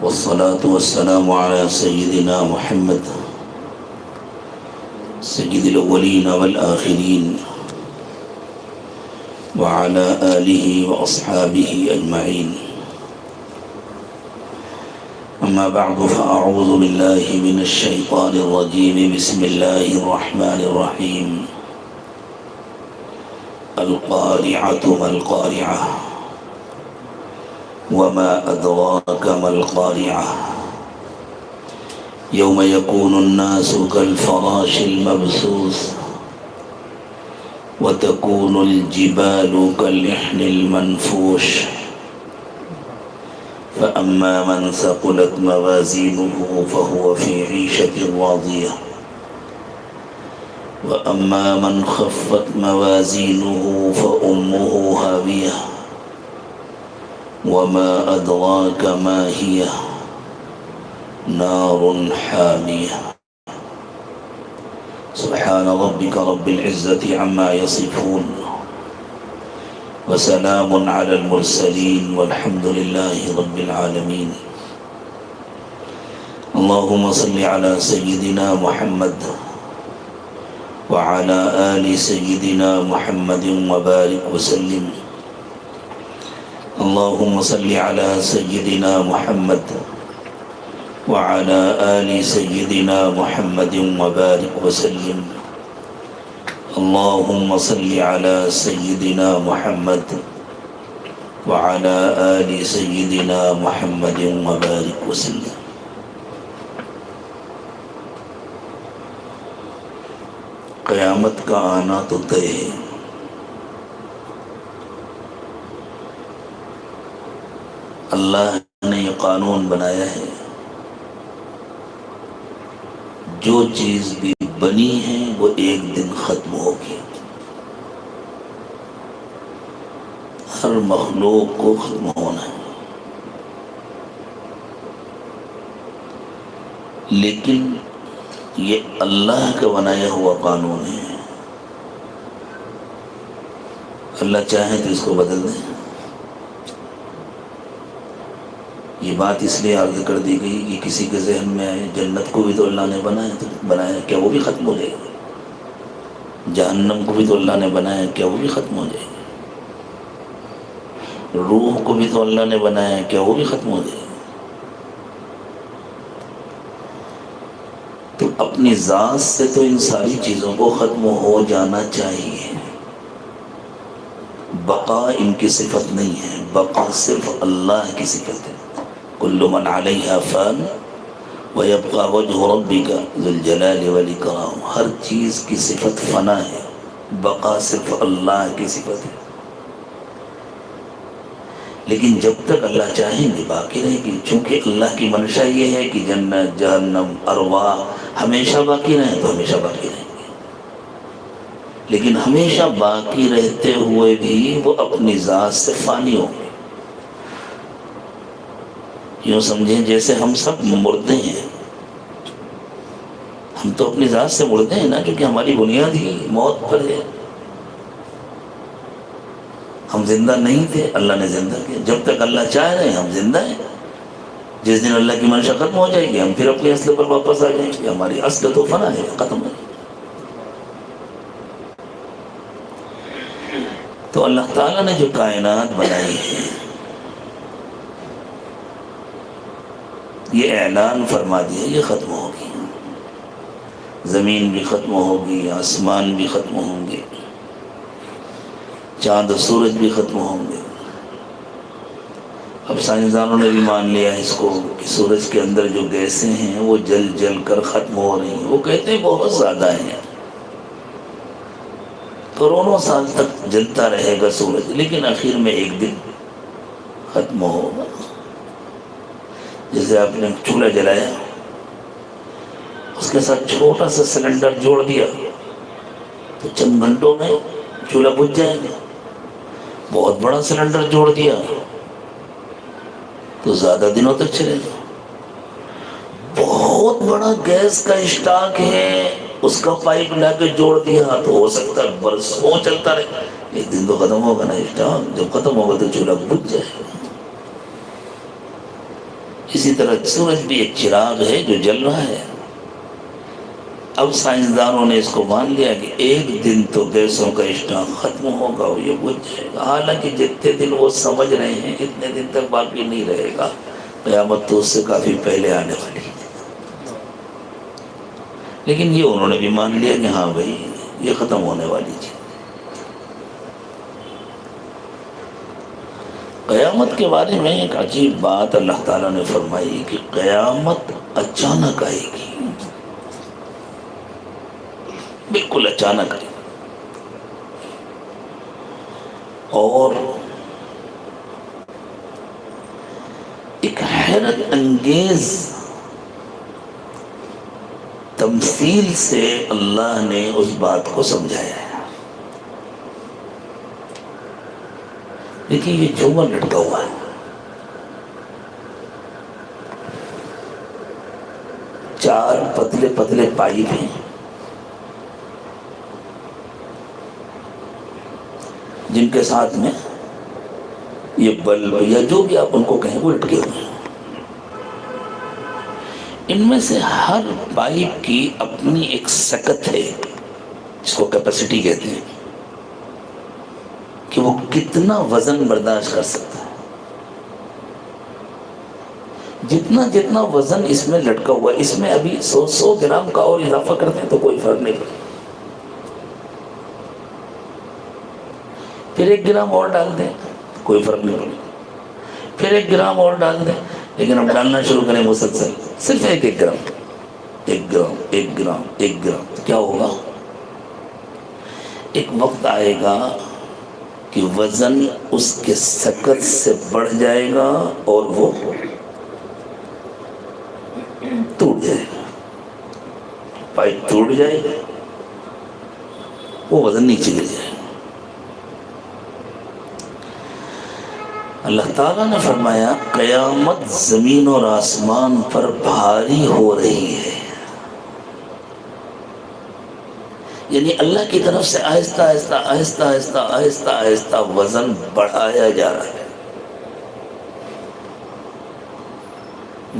والصلاة والسلام على سيدنا محمد سيد الأولين والآخرين وعلى آله وأصحابه أجمعين. أما بعد فأعوذ بالله من الشيطان الرجيم. بسم الله الرحمن الرحيم. القارعة ما القارعة وما أدراك ما القارعة يوم يكون الناس كالفراش المبثوث وتكون الجبال كالعهن المنفوش فأما من ثقلت موازينه فهو في عيشة راضية وأما من خفت موازينه فأمه هاوية وما أدراك ما هي نار حامية. سبحان ربك رب العزة عما يصفون وسلام على المرسلين والحمد لله رب العالمين. اللهم صل على سيدنا محمد وعلى آل سيدنا محمد وبارك وسلم. اللهم صل على سيدنا محمد وعلى آل سيدنا محمد وبارك وسلم. اللهم صل على سيدنا محمد وعلى آل سيدنا محمد وبارك وسلم. قیامت کا آنا تو طے ہے. اللہ نے یہ قانون بنایا ہے جو چیز بھی بنی ہے وہ ایک دن ختم ہوگی. ہر مخلوق کو ختم ہونا ہے، لیکن یہ اللہ کا بنایا ہوا قانون ہے. اللہ چاہے تو اس کو بدل دیں. یہ بات اس لیے عرض کر دی گئی کہ کسی کے ذہن میں آئے جنت کو بھی تو اللہ نے بنایا کیا وہ بھی ختم ہو جائے گی؟ جہنم کو بھی تو اللہ نے بنایا کیا وہ بھی ختم ہو جائے گی؟ روح کو بھی تو اللہ نے بنایا کیا وہ بھی ختم ہو جائے گی؟ تو اپنی ذات سے تو ان ساری چیزوں کو ختم ہو جانا چاہیے. بقا ان کی صفت نہیں ہے، بقا صرف اللہ کی صفت ہے. کل من علیہا فان ویبقى وجہ ربک ذو الجلال والاکرام. ہر چیز کی صفت فنا ہے، بقا صرف اللہ کی صفت ہے. لیکن جب تک اللہ چاہیں گے باقی رہے گی، چونکہ اللہ کی منشا یہ ہے کہ جنت جہنم ارواح ہمیشہ باقی رہیں تو ہمیشہ باقی رہیں گے. لیکن ہمیشہ باقی رہتے ہوئے بھی وہ اپنی ذات سے فانی ہوں گے. یوں سمجھیں جیسے ہم سب مردے ہیں. ہم تو اپنی ذات سے مردے ہیں نا، کیونکہ ہماری بنیاد ہی موت پر ہے. ہم زندہ نہیں تھے، اللہ نے زندہ کیا. جب تک اللہ چاہ رہے ہیں ہم زندہ ہیں. جس دن اللہ کی منشا ختم ہو جائے گی ہم پھر اپنے اصل پر واپس آ جائیں گے. ہماری اصل تو فنا ہے، ختم ہے. تو اللہ تعالیٰ نے جو کائنات بنائی ہے یہ اعلان فرما دیا یہ ختم ہوگی. زمین بھی ختم ہوگی، آسمان بھی ختم ہوں گے، چاند و سورج بھی ختم ہوں گے. اب سائنسدانوں نے بھی مان لیا اس کو کہ سورج کے اندر جو گیسیں ہیں وہ جل جل کر ختم ہو رہی ہیں. وہ کہتے ہیں بہت زیادہ ہیں، کروڑوں سال تک جلتا رہے گا سورج، لیکن آخر میں ایک دن ختم ہوگا. جیسے آپ نے چولہا جلایا، اس کے ساتھ چھوٹا سا سلنڈر جوڑ دیا تو چند گھنٹوں میں چولہا بجھ جائے گا. بہت بڑا سلنڈر جوڑ دیا تو زیادہ دنوں تک چلے گا. بہت بڑا گیس کا اسٹاک ہے، اس کا پائپ لا کے جوڑ دیا تو ہو سکتا ہے برسوں چلتا رہے. ایک دن تو ختم ہوگا نا اسٹاک. جب ختم ہوگا تو چولہا بجھ جائے گا. اسی طرح سورج بھی ایک چراغ ہے جو جل رہا ہے. اب سائنسدانوں نے اس کو مان لیا کہ ایک دن تو گیسوں کا اشتعال ختم ہوگا اور یہ بجھ جائے گا. حالانکہ جتنے دن وہ سمجھ رہے ہیں اتنے دن تک باقی نہیں رہے گا. قیامت تو اس سے کافی پہلے آنے والی ہے. لیکن یہ انہوں نے بھی مان لیا کہ ہاں بھائی یہ ختم ہونے والی چیز. قیامت کے بارے میں ایک عجیب بات اللہ تعالیٰ نے فرمائی کہ قیامت اچانک آئے گی، بالکل اچانک آئے گی. اور ایک حیرت انگیز تمثیل سے اللہ نے اس بات کو سمجھایا ہے. دیکھیے یہ جھومر لٹکا ہوا ہے، 4 پتلے پتلے پائپ ہیں جن کے ساتھ میں یہ بلب یا جو بھی آپ ان کو کہیں وہ لٹکے ہوئے ہیں. ان میں سے ہر پائپ کی اپنی ایک سکت ہے جس کو کیپیسٹی کہتے ہیں کہ وہ کتنا وزن برداشت کر سکتا ہے. جتنا جتنا وزن اس میں لٹکا ہوا ہے، اس میں ابھی 100 گرام کا اور اضافہ کرتے ہیں تو کوئی فرق نہیں پڑتا. پھر 1 گرام اور ڈال دیں کوئی فرق نہیں پڑتا. پھر 1 گرام اور ڈال دیں، لیکن ہم ڈالنا شروع کریں مسلسل صرف 1 گرام 1 گرام 1 گرام 1 گرام، تو کیا ہوگا؟ ایک وقت آئے گا کہ وزن اس کے سکت سے بڑھ جائے گا اور وہ ٹوٹ جائے گا. پائپ ٹوٹ جائے گا، وہ وزن نیچے گر جائے گا. اللہ تعالیٰ نے فرمایا قیامت زمین اور آسمان پر بھاری ہو رہی ہے. یعنی اللہ کی طرف سے آہستہ آہستہ آہستہ آہستہ آہستہ آہستہ وزن بڑھایا جا رہا ہے.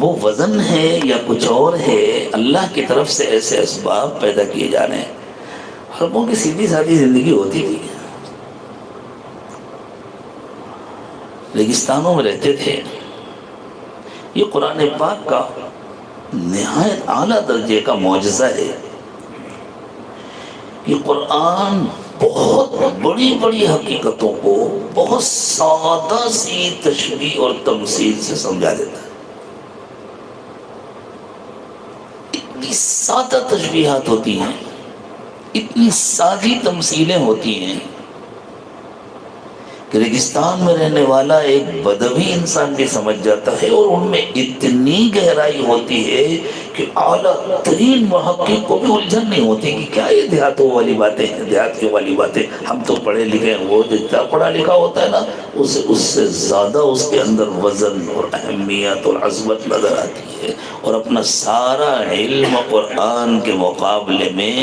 وہ وزن ہے یا کچھ اور ہے، اللہ کی طرف سے ایسے اسباب پیدا کیے جا رہے ہیں. عربوں کی سیدھی سادھی زندگی ہوتی تھی، ریگستانوں میں رہتے تھے. یہ قرآن پاک کا نہایت اعلیٰ درجے کا معجزہ ہے. یہ قرآن بہت بڑی بڑی حقیقتوں کو بہت سادہ سی تشبیہ اور تمثیل سے سمجھا دیتا ہے. اتنی سادہ تشبیہات ہوتی ہیں، اتنی سادی تمثیلیں ہوتی ہیں کہ ریگستان میں رہنے والا ایک بدوی انسان بھی سمجھ جاتا ہے. اور ان میں اتنی گہرائی ہوتی ہے کہ اعلیٰ ترین محقق کو بھی الجھن نہیں ہوتی کہ کیا یہ دیہاتوں والی باتیں ہیں، دیہاتیوں والی باتیں. ہم تو پڑھے لکھے ہیں، وہ جتنا پڑھا لکھا ہوتا ہے نا اس سے زیادہ اس کے اندر وزن اور اہمیت اور عظمت نظر آتی ہے. اور اپنا سارا علم قرآن کے مقابلے میں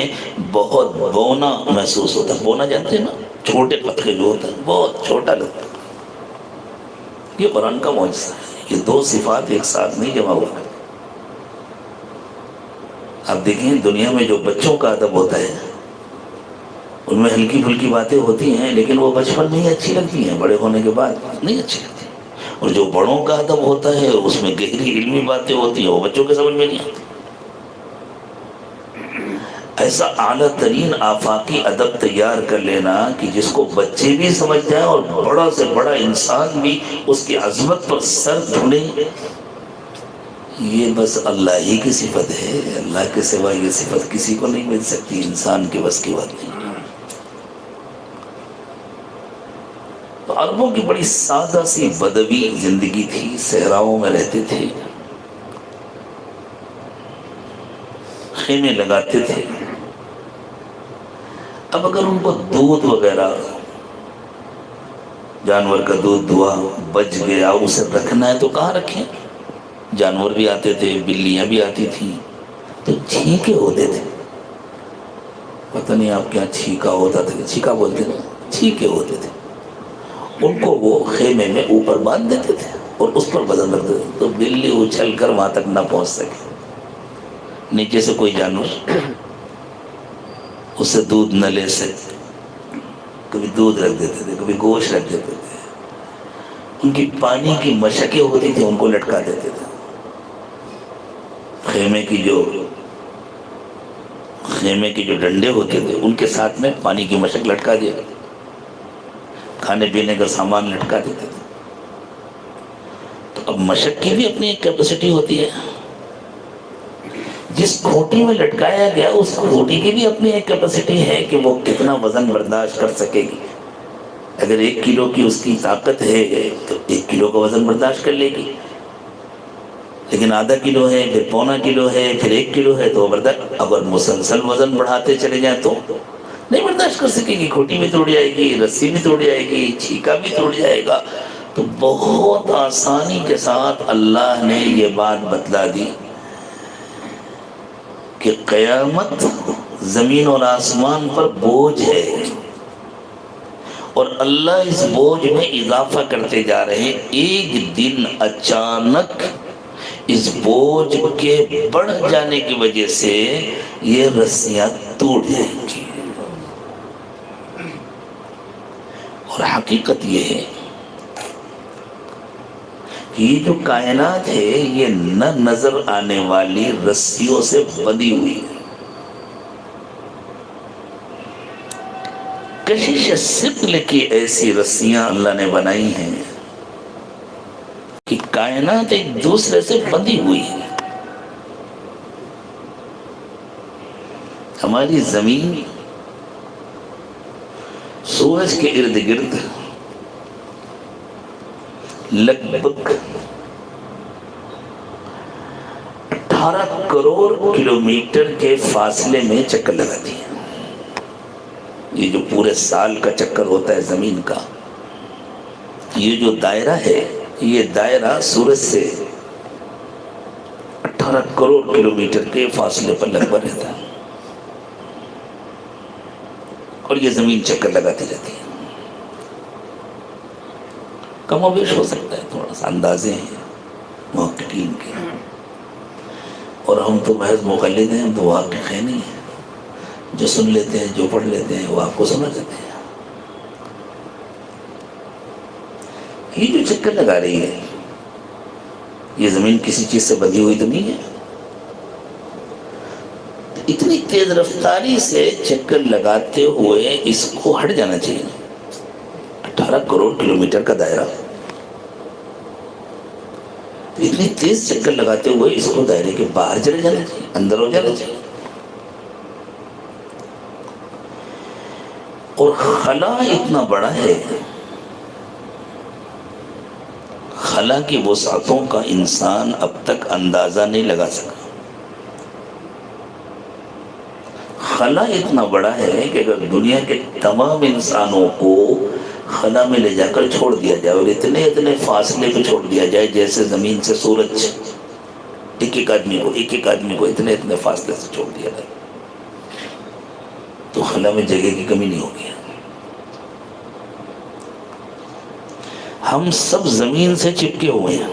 بہت بونا محسوس ہوتا ہے. بونا جانتے ہیں نا، چھوٹے پتھر جو ہوتا ہے بہت چھوٹا لگتا ہے. یہ قرآن کا معجزہ ہے. یہ 2 صفات ایک ساتھ نہیں جمع ہوا. آپ دیکھیں دنیا میں جو بچوں کا ادب ہوتا ہے ان میں ہلکی پھلکی باتیں ہوتی ہیں، لیکن وہ بچپن میں ہی اچھی لگتی ہیں، بڑے ہونے کے بعد نہیں اچھی لگتی. اور جو بڑوں کا ادب ہوتا ہے اس میں گہری علمی باتیں ہوتی ہیں، وہ بچوں کے سمجھ میں نہیں آتی. ایسا اعلیٰ ترین آفاقی ادب تیار کر لینا کہ جس کو بچے بھی سمجھ جائیں اور بڑا سے بڑا انسان بھی اس کی عظمت پر سر دھنے، یہ بس اللہ ہی کی صفت ہے. اللہ کے سوا یہ صفت کسی کو نہیں مل سکتی، انسان کے بس کی بات نہیں. تو عربوں کی بڑی سادہ سی بدوی زندگی تھی، صحراؤں میں رہتے تھے، خیمے لگاتے تھے. اب اگر ان کو دودھ وغیرہ جانور کا دودھ دھوا بچ گیا، اسے رکھنا ہے تو کہاں رکھیں؟ جانور بھی آتے تھے، بلیاں بھی آتی تھیں، تو چھینکے ہوتے تھے. پتہ نہیں آپ کے یہاں چھینکا ہوتا تھا، چھینکا بولتے تھے، چھینکے ہوتے تھے. ان کو وہ خیمے میں اوپر باندھ دیتے تھے. اور اس پر وزن رکھ دے تو بلی اچھل کر وہاں تک نہ پہنچ سکے. نیچے سے کوئی جانور اس سے دودھ نہ لے سکے. کبھی دودھ رکھ دیتے تھے, کبھی گوشت رکھ دیتے تھے. ان کی پانی کی مشقیں ہوتی تھی, ان کو لٹکا دیتے تھے. خیمے کے جو ڈنڈے ہوتے تھے ان کے ساتھ میں پانی کی مشق لٹکا دیا, کھانے پینے کا سامان لٹکا دیتے تھے. تو اب مشق کی بھی اپنی ایک کیپیسٹی ہوتی ہے. جس کھوٹی میں لٹکایا گیا اس کھوٹی کی بھی اپنی ایک کیپیسٹی ہے کہ وہ کتنا وزن برداشت کر سکے گی. اگر 1 کلو کی اس کی طاقت ہے تو 1 کلو کا وزن برداشت کر لے گی. لیکن ½ کلو ہے, پھر پونا کلو ہے, پھر 1 کلو ہے, تو اگر مسلسل وزن بڑھاتے چلے جائیں تو نہیں برداشت کر سکے گی. کھوٹی بھی ٹوٹ جائے گی, رسی بھی ٹوٹ جائے گی, چھیکا بھی ٹوٹ جائے گا. تو بہت آسانی کے ساتھ اللہ نے یہ بات بتلا دی کہ قیامت زمین اور آسمان پر بوجھ ہے, اور اللہ اس بوجھ میں اضافہ کرتے جا رہے ہیں. ایک دن اچانک اس بوجھ کے بڑھ جانے کی وجہ سے یہ رسیاں ٹوٹ جائیں گی. اور حقیقت یہ ہے کہ یہ جو کائنات ہے یہ نہ نظر آنے والی رسیوں سے بندھی ہوئی ہے. کشش ثقل کی ایسی رسیاں اللہ نے بنائی ہیں کہ کائنات ایک دوسرے سے بندھی ہوئی ہے. ہماری زمین سورج کے ارد گرد لگ بھگ 18 کروڑ کلومیٹر کے فاصلے میں چکر لگاتی ہے. یہ جو پورے سال کا چکر ہوتا ہے زمین کا, یہ جو دائرہ ہے, یہ دائرہ سورج سے 18 کروڑ کلومیٹر کے فاصلے پر لگ بھگ رہتا ہے, اور یہ زمین چکر لگاتی رہتی ہے. کم و بیش ہو سکتا ہے, تھوڑا سا اندازے ہیں محققین کے, اور ہم تو محض مقلد ہیں, ہم تو واقف ہیں نہیں. جو سن لیتے ہیں, جو پڑھ لیتے ہیں, وہ آپ کو سمجھ جاتے ہیں. یہ جو چکر لگا رہی ہے یہ زمین کسی چیز سے بندھی ہوئی تو نہیں ہے. اتنی تیز رفتاری سے چکر لگاتے ہوئے اس کو ہٹ جانا چاہیے. 18 کروڑ کلومیٹر کا دائرہ, اتنی تیز چکر لگاتے ہوئے اس کو دائرے کے باہر چلے جانا چاہیے, اندر ہو جانا چاہیے. اور خلا اتنا بڑا ہے, خلا کی وسعتوں کا انسان اب تک اندازہ نہیں لگا سکا. خلا اتنا بڑا ہے کہ اگر دنیا کے تمام انسانوں کو خلا میں لے جا کر چھوڑ دیا جائے, اور اتنے فاصلے پہ چھوڑ دیا جائے جیسے زمین سے سورج, ایک آدمی کو اتنے فاصلے سے چھوڑ دیا جائے, تو خلا میں جگہ کی کمی نہیں ہوگی. ہم سب زمین سے چپکے ہوئے ہیں.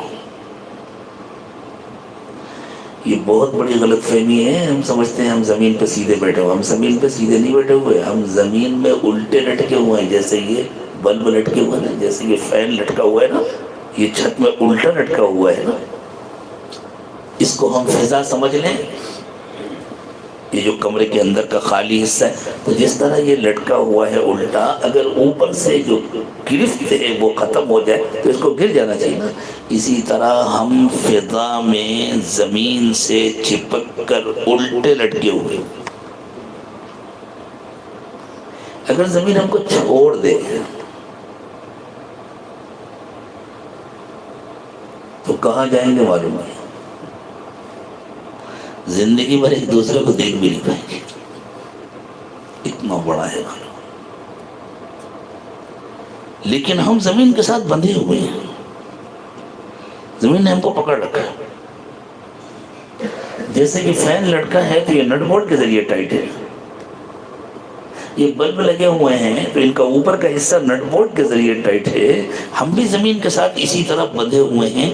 یہ بہت بڑی غلط فہمی ہے. ہم سمجھتے ہیں ہم زمین پہ سیدھے بیٹھے ہوئے. ہم زمین پہ سیدھے نہیں بیٹھے ہوئے, ہم زمین میں الٹے لٹکے ہوئے ہیں. جیسے یہ بلب لٹکے ہوئے ہیں, جیسے یہ فین لٹکا ہوا ہے نا, یہ چھت میں الٹا لٹکا ہوا ہے نا. اس کو ہم فضا سمجھ لیں, یہ جو کمرے کے اندر کا خالی حصہ ہے, تو جس طرح یہ لٹکا ہوا ہے الٹا, اگر اوپر سے جو گرفت ہے وہ ختم ہو جائے تو اس کو گر جانا چاہیے نا. اسی طرح ہم فضا میں زمین سے چپک کر الٹے لٹکے ہوئے. اگر زمین ہم کو چھوڑ دے تو کہاں جائیں گے معلوم ہے. زندگی بھر ایک دوسرے کو دیکھ بھی نہیں پائیں گے, اتنا بڑا ہے خلا. لیکن ہم زمین کے ساتھ بندھے ہوئے ہیں, زمین نے ہم کو پکڑ رکھا ہے. جیسے کہ فین لٹکا ہے تو یہ نٹ بولٹ کے ذریعے ٹائٹ ہے, یہ بلب لگے ہوئے ہیں تو ان کا اوپر کا حصہ نٹ بولٹ کے ذریعے ٹائٹ ہے، ہم بھی زمین کے ساتھ اسی طرح بندھے ہوئے ہیں،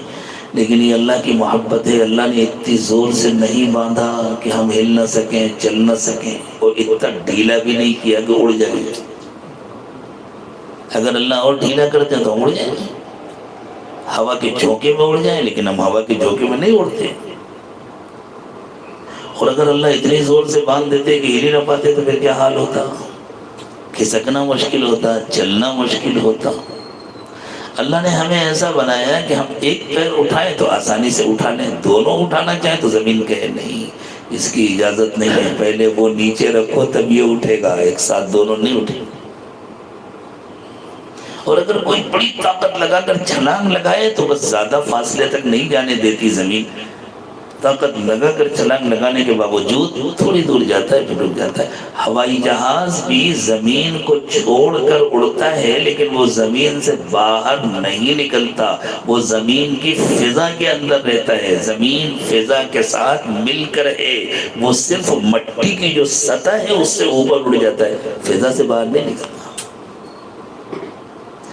لیکن یہ اللہ کی محبت ہے، اللہ نے اتنی زور سے نہیں باندھا کہ ہم ہل نہ سکیں، چل نہ سکیں، اور اتنا ڈھیلا بھی نہیں کیا کہ اڑ جائیں۔ اگر اللہ اور ڈھیلا کرتے ہیں تو ہم اڑ جائیں، ہوا کے جھونکے میں اڑ جائیں، لیکن ہم ہوا کے جھونکے میں نہیں اڑتے۔ اور اگر اللہ اتنی زور سے باندھ دیتے کہ ہل ہی نہ پاتے تو پھر کیا حال ہوتا؟ کھسکنا مشکل ہوتا، چلنا مشکل ہوتا۔ اللہ نے ہمیں ایسا بنایا کہ ہم ایک پیر اٹھائیں تو آسانی سے اٹھا لیں، دونوں اٹھانا چاہیں تو زمین کہے نہیں، اس کی اجازت نہیں ہے، پہلے وہ نیچے رکھو تب یہ اٹھے گا، ایک ساتھ دونوں نہیں اٹھے۔ اور اگر کوئی بڑی طاقت لگا کر چھلانگ لگائے تو بس زیادہ فاصلے تک نہیں جانے دیتی زمین، طاقت لگا کر چھلانگ لگانے کے باوجود تھوڑی دور جاتا ہے پھر رک جاتا ہے۔ ہوائی جہاز بھی زمین کو چھوڑ کر اڑتا ہے، لیکن وہ زمین سے باہر نہیں نکلتا، وہ زمین کی فضا کے اندر رہتا ہے، زمین فضا کے ساتھ مل کر ہے، وہ صرف مٹی کی جو سطح ہے اس سے اوپر اڑ جاتا ہے، فضا سے باہر نہیں نکلتا۔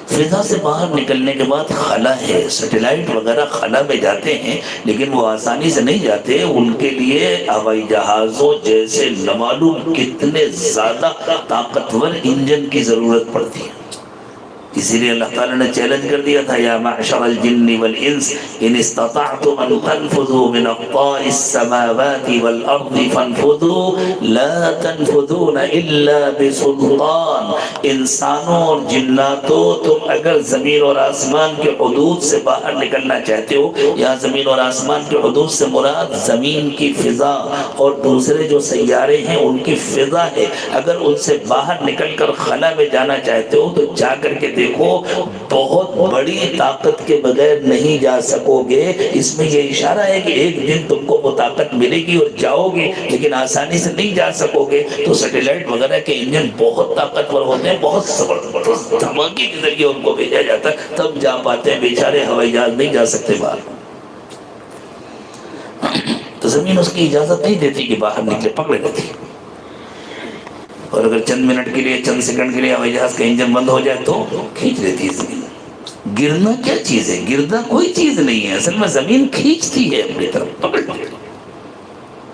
فضا سے باہر نکلنے کے بعد خلا ہے، سیٹلائٹ وغیرہ خلا میں جاتے ہیں، لیکن وہ آسانی سے نہیں جاتے، ان کے لیے ہوائی جہازوں جیسے نامعلوم کتنے زیادہ طاقتور انجن کی ضرورت پڑتی ہے۔ اسی لیے اللہ تعالیٰ نے چیلنج کر دیا تھا، یا معشر الجن والانس ان استطعتم ان تنفذوا من اقطار السماوات والارض فانفذوا لا تنفذون الا بسلطان۔ انسانوں اور جناتوں، تم اگر زمین اور آسمان کے حدود سے باہر نکلنا چاہتے ہو، یا زمین اور آسمان کے حدود سے مراد زمین کی فضا اور دوسرے جو سیارے ہیں ان کی فضا ہے، اگر ان سے باہر نکل کر خلا میں جانا چاہتے ہو تو جا کر کے دیکھو، بہت بڑی طاقت کے بغیر نہیں جا سکو گے۔ اس میں یہ اشارہ ہے کہ ایک دن تم کو وہ طاقت ملے گی اور جاؤ گے، لیکن آسانی سے نہیں جا سکو گے۔ تو سیٹلائٹ وغیرہ کے انجن بہت طاقتور ہوتے ہیں، بہت زبردست دھماکے کے ذریعے ان کو بھیجا جاتا ہے، تب جا پاتے ہیں، بیچارے ہوائی جہاز نہیں جا سکتے باہر۔ تو زمین اس کی اجازت نہیں دیتی کہ باہر نکلے، پکڑے رہتی۔ اور اگر چند منٹ کے لیے، چند سیکنڈ کے لیے ہوائی جہاز کا انجن بند ہو جائے تو کھینچ لیتی ہے زمین۔ گرنا کیا چیز ہے؟ گرنا کوئی چیز نہیں ہے، اصل میں زمین کھینچتی ہے اپنی طرف، پکڑ لیتی ہے۔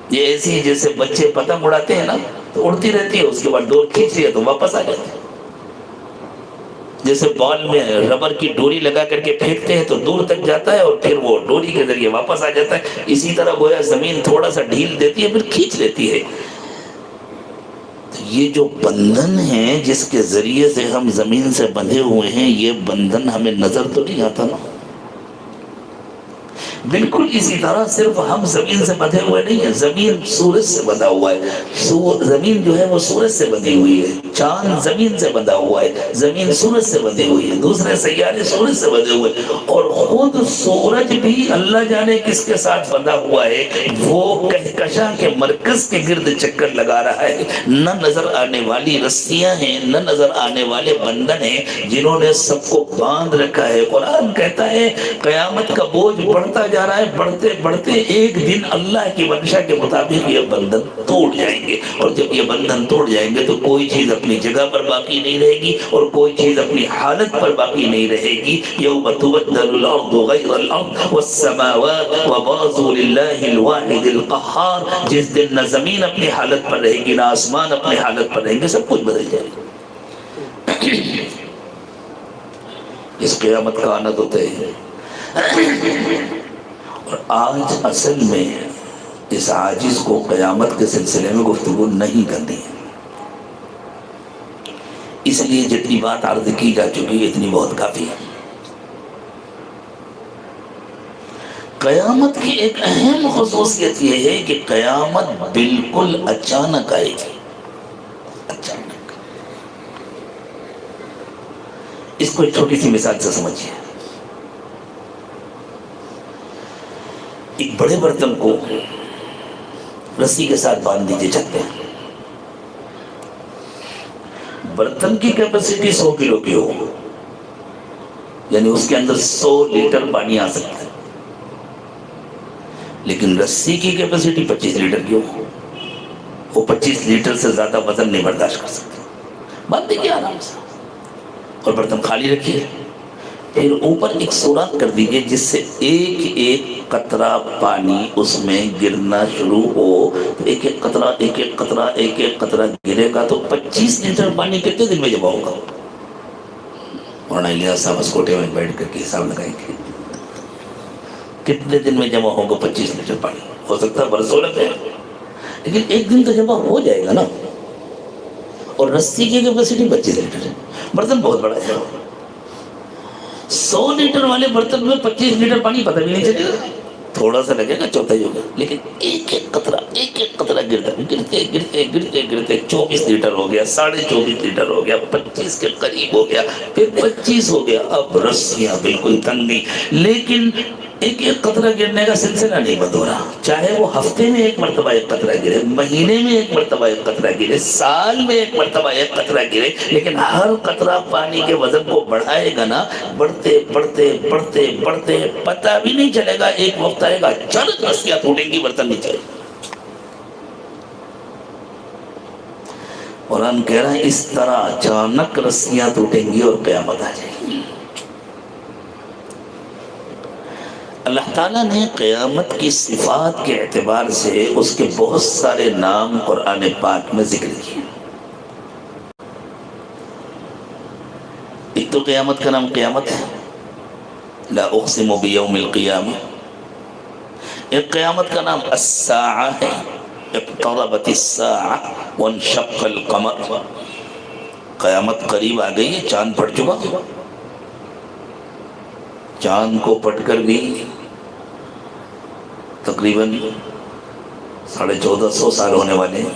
یہ ایسی جیسے بچے پتنگ اڑاتے ہیں نا، تو اڑتی رہتی ہے، اس کے بعد ڈور کھینچ لیا تو واپس آ جاتی ہے۔ جیسے بال میں ربر کی ڈوری لگا کر کے پھینکتے ہیں تو دور تک جاتا ہے اور پھر وہ ڈوری کے ذریعے واپس آ جاتا ہے، اسی طرح گویا زمین تھوڑا سا ڈھیل دیتی ہے پھر کھینچ لیتی ہے۔ یہ جو بندھن ہے جس کے ذریعے سے ہم زمین سے بندھے ہوئے ہیں، یہ بندھن ہمیں نظر تو نہیں آتا نا۔ بالکل اسی طرح صرف ہم زمین سے بندھے ہوئے نہیں ہیں، زمین سورج سے بندھا ہوا ہے، زمین جو ہے وہ سورج سے بندھی ہوئی ہے، چاند زمین سے بندھا ہوا ہے، زمین سورج سے بندھی ہوئی ہے، دوسرے سیارے سورج سے بندھے ہوئے ہیں، اور خود سورج بھی اللہ جانے کس کے ساتھ بندھا ہوا ہے، وہ کہکشاں کے مرکز کے گرد چکر لگا رہا ہے۔ نہ نظر آنے والی رسیاں ہیں، نہ نظر آنے والے بندھن ہیں جنہوں نے سب کو باندھ رکھا ہے۔ قرآن کہتا ہے قیامت کا بوجھ بڑھتا جا رہا ہے، بڑھتے بڑھتے ایک دن اللہ کی منشا کے مطابق یہ بندھن توڑ جائیں گے، اور جب یہ بندھن توڑ جائیں گے تو کوئی چیز اپنی جگہ پر باقی نہیں رہے گی اور کوئی چیز اپنی حالت پر باقی نہیں رہے گی۔ یوم تبدل الارض غیر الارض والسماوات وبرزوا للہ الواحد القہار۔ جس دن نہ زمین اپنی حالت پر رہے گی، نہ آسمان اپنی حالت پر رہیں گے، سب کچھ بدل جائے گا۔ اس قیامت کا آنا تو طے ہے۔ اور آج اصل میں اس عاجز کو قیامت کے سلسلے میں گفتگو نہیں کرنی ہے، اس لیے جتنی بات عرض کی جا چکی ہے اتنی بہت کافی ہے۔ قیامت کی ایک اہم خصوصیت یہ ہے کہ قیامت بالکل اچانک آئے گی، اچانک۔ اس کو ایک چھوٹی سی مثال سے سمجھیے۔ ایک بڑے برتن کو رسی کے ساتھ باندھ دیجیے چھت پہ، برتن کی کیپیسٹی 100 کلو کی ہو، یعنی اس کے اندر 100 لیٹر پانی آ سکتا ہے، لیکن رسی کی کیپیسٹی 25 لیٹر کی ہو، وہ 25 لیٹر سے زیادہ وزن نہیں برداشت کر سکتے۔ بند دیجیے آرام سے اور برتن خالی رکھیے. پھر اوپر ایک سوراخ کر دیجیے جس سے ایک ایک قطرہ پانی اس میں گرنا شروع ہو. ایک ایک قطرہ ایک ایک قطرہ ایک ایک قطرہ گرے گا تو 25 لیٹر پانی کتنے دن میں جمع ہوگا؟ مولانا الیاس صاحب اس کوٹے میں بیٹھ کر کے حساب لگائیں گے کتنے دن میں جمع ہوگا 25 لیٹر پانی. ہو سکتا ہے برسوں لگ جائے لیکن ایک دن تو جمع ہو جائے گا نا. اور رسی کی کیپیسٹی 25 لیٹر ہے. برتن بہت بڑا ہے. 100 لیٹر والے برتن میں 25 لیٹر پانی پتہ بھی نہیں چلے گا. تھوڑا سا لگے گا چوتھائی ہوگا لیکن ایک ایک قطرہ گرتے گرتے گرتے گرتے 24 لیٹر ہو گیا, 24.5 لیٹر ہو گیا, 25 کے قریب ہو گیا, پھر 25 ہو گیا. اب رسیاں بالکل تنگ نہیں. لیکن ایک ایک قطرہ گرنے کا سلسلہ نہیں بند ہو رہا. چاہے وہ ہفتے میں ایک مرتبہ ایک قطرہ گرے, مہینے میں ایک مرتبہ ایک قطرہ گرے, سال میں ایک مرتبہ ایک قطرہ گرے, لیکن ہر قطرہ پانی کے وزن کو بڑھائے گا نا. بڑھتے بڑھتے بڑھتے بڑھتے پتہ بھی نہیں چلے گا. ایک وقت آئے گا چند رسیاں ٹوٹیں گی, برتن نہیں چلے گا. قرآن کہہ رہا ہے اس طرح اچانک رسیاں ٹوٹیں گی اور قیامت آ جائے گی. اللہ تعالیٰ نے قیامت کی صفات کے اعتبار سے اس کے بہت سارے نام قرآن پاک میں ذکر کیے. ایک تو قیامت کا نام قیامت ہے, لا اقسم بیوم القیامہ. ایک قیامت کا نام الساعہ ہے, اقتربت الساعہ وانشق القمر. قیامت قریب آ گئی ہے, چاند پھٹ چکا. چاند کو پٹ کر بھی تقریباً 1450 سال ہونے والے ہیں.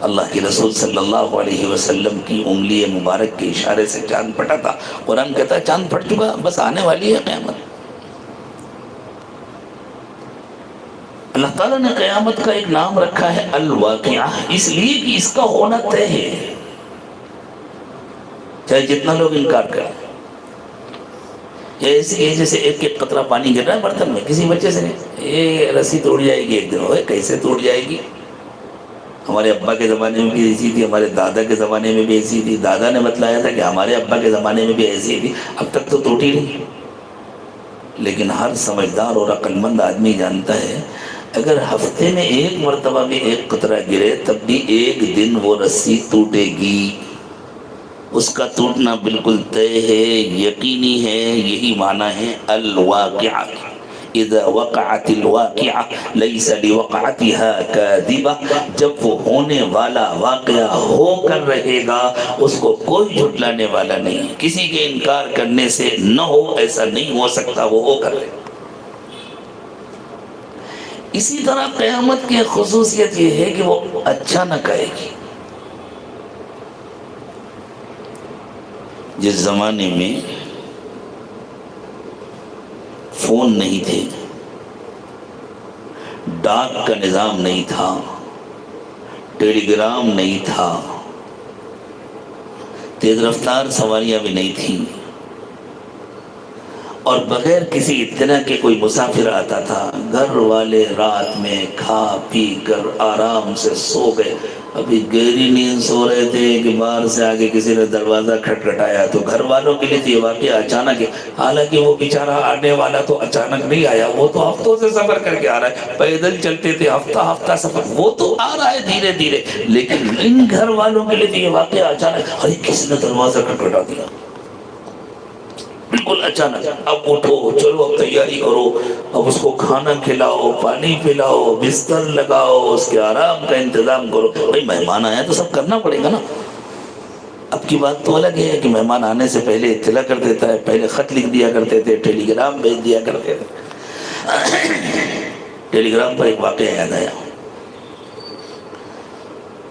اللہ کے رسول صلی اللہ علیہ وسلم کی انگلی مبارک کے اشارے سے چاند پھٹا تھا. قرآن کہتا ہے چاند پھٹ چکا, بس آنے والی ہے قیامت. اللہ تعالیٰ نے قیامت کا ایک نام رکھا ہے الواقعہ, اس لیے کہ اس کا ہونا طے ہے, چاہے جتنا لوگ انکار کریں. ایسے جیسے ایک ایک قطرہ پانی گر رہا ہے برتن میں, کسی بچے سے نہیں. یہ رسی ٹوٹ جائے گی ایک دن. ہوئے کیسے ٹوٹ جائے گی؟ ہمارے ابا کے زمانے میں بھی ایسی تھی, ہمارے دادا کے زمانے میں بھی ایسی تھی. دادا نے بتلایا تھا کہ ہمارے ابا کے زمانے میں بھی ایسی تھی. اب تک تو ٹوٹی نہیں. لیکن ہر سمجھدار اور عقل مند آدمی جانتا ہے اگر ہفتے میں ایک مرتبہ بھی ایک قطرہ گرے تب بھی ایک دن وہ رسی ٹوٹے گی. اس کا ٹوٹنا بالکل طے ہے, یقینی ہے. یہی معنی ہے الواقعہ. اذا وقعت الواقعہ لیس لوقعتها کاذبہ. جب وہ ہونے والا واقعہ ہو کر رہے گا اس کو کوئی جھٹلانے والا نہیں. کسی کے انکار کرنے سے نہ ہو, ایسا نہیں ہو سکتا, وہ ہو کر رہے گا. اسی طرح قیامت کی خصوصیت یہ ہے کہ وہ اچانک آئے گی. جس زمانے میں فون نہیں تھے, ڈاک کا نظام نہیں تھا, ٹیلی گرام نہیں تھا, تیز رفتار سواریاں بھی نہیں تھیں, اور بغیر کسی اطلاع کے کوئی مسافر آتا تھا, گھر والے رات میں کھا پی کر آرام سے سو گئے. ابھی گہری نیند سو رہے تھے کہ باہر سے آگے کسی نے دروازہ کھٹکھٹایا. تو گھر والوں کے لیے تو یہ واقعہ اچانک ہے. حالانکہ وہ بیچارہ آنے والا تو اچانک نہیں آیا, وہ تو ہفتوں سے سفر کر کے آ رہا ہے. پیدل چلتے تھے, ہفتہ ہفتہ سفر, وہ تو آ رہا ہے دھیرے دھیرے. لیکن ان گھر والوں کے لیے تو یہ واقعہ اچانک, ارے کسی نے دروازہ کھٹکھٹا دیا بالکل اچانک. اب اٹھو, چلو اب تیاری کرو, اب اس کو کھانا کھلاؤ, پانی پلاؤ, بستر لگاؤ, اس کے آرام کا انتظام کرو. بھائی مہمان آیا تو سب کرنا پڑے گا نا. اب کی بات تو الگ ہے کہ مہمان آنے سے پہلے اطلاع کر دیتا ہے. پہلے خط لکھ دیا کرتے تھے, ٹیلی گرام بھیج دیا کرتے تھے. ٹیلی گرام پر ایک واقعہ یاد آیا.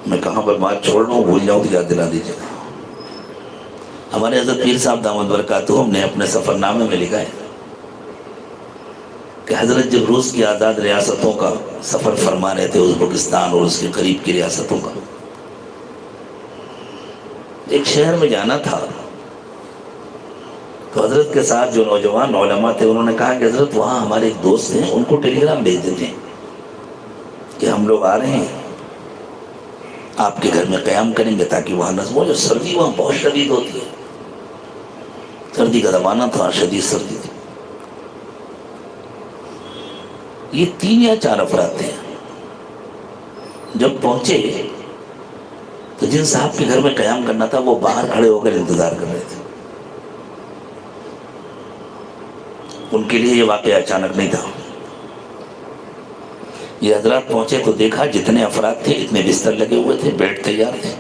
میں کہاں پر بات چھوڑ رہا ہوں, بھول جاؤں تو یاد دلا دیجیے. ہمارے حضرت پیر صاحب دامت برکاتہم نے اپنے سفر نامے میں لکھا ہے کہ حضرت جب روس کی آزاد ریاستوں کا سفر فرما رہے تھے, ازبکستان اور اس کے قریب کی ریاستوں کا, ایک شہر میں جانا تھا. تو حضرت کے ساتھ جو نوجوان علماء تھے انہوں نے کہا کہ حضرت وہاں ہمارے ایک دوست ہیں, ان کو ٹیلی گرام بھیج دیتے ہیں کہ ہم لوگ آ رہے ہیں. آپ کے گھر میں قیام کریں گے تاکہ وہاں نظم ہو. جو سردی وہاں بہت شدید ہوتی ہے، سردی کا زمانہ تھا، شدید سردی تھی. یہ 3 یا 4 افراد تھے. جب پہنچے تو جن صاحب کے گھر میں قیام کرنا تھا وہ باہر کھڑے ہو کر انتظار کر رہے تھے. ان کے لیے یہ واقعہ اچانک نہیں تھا. یہ حضرات پہنچے تو دیکھا جتنے افراد تھے اتنے بستر لگے ہوئے تھے، بیڈ تیار تھے،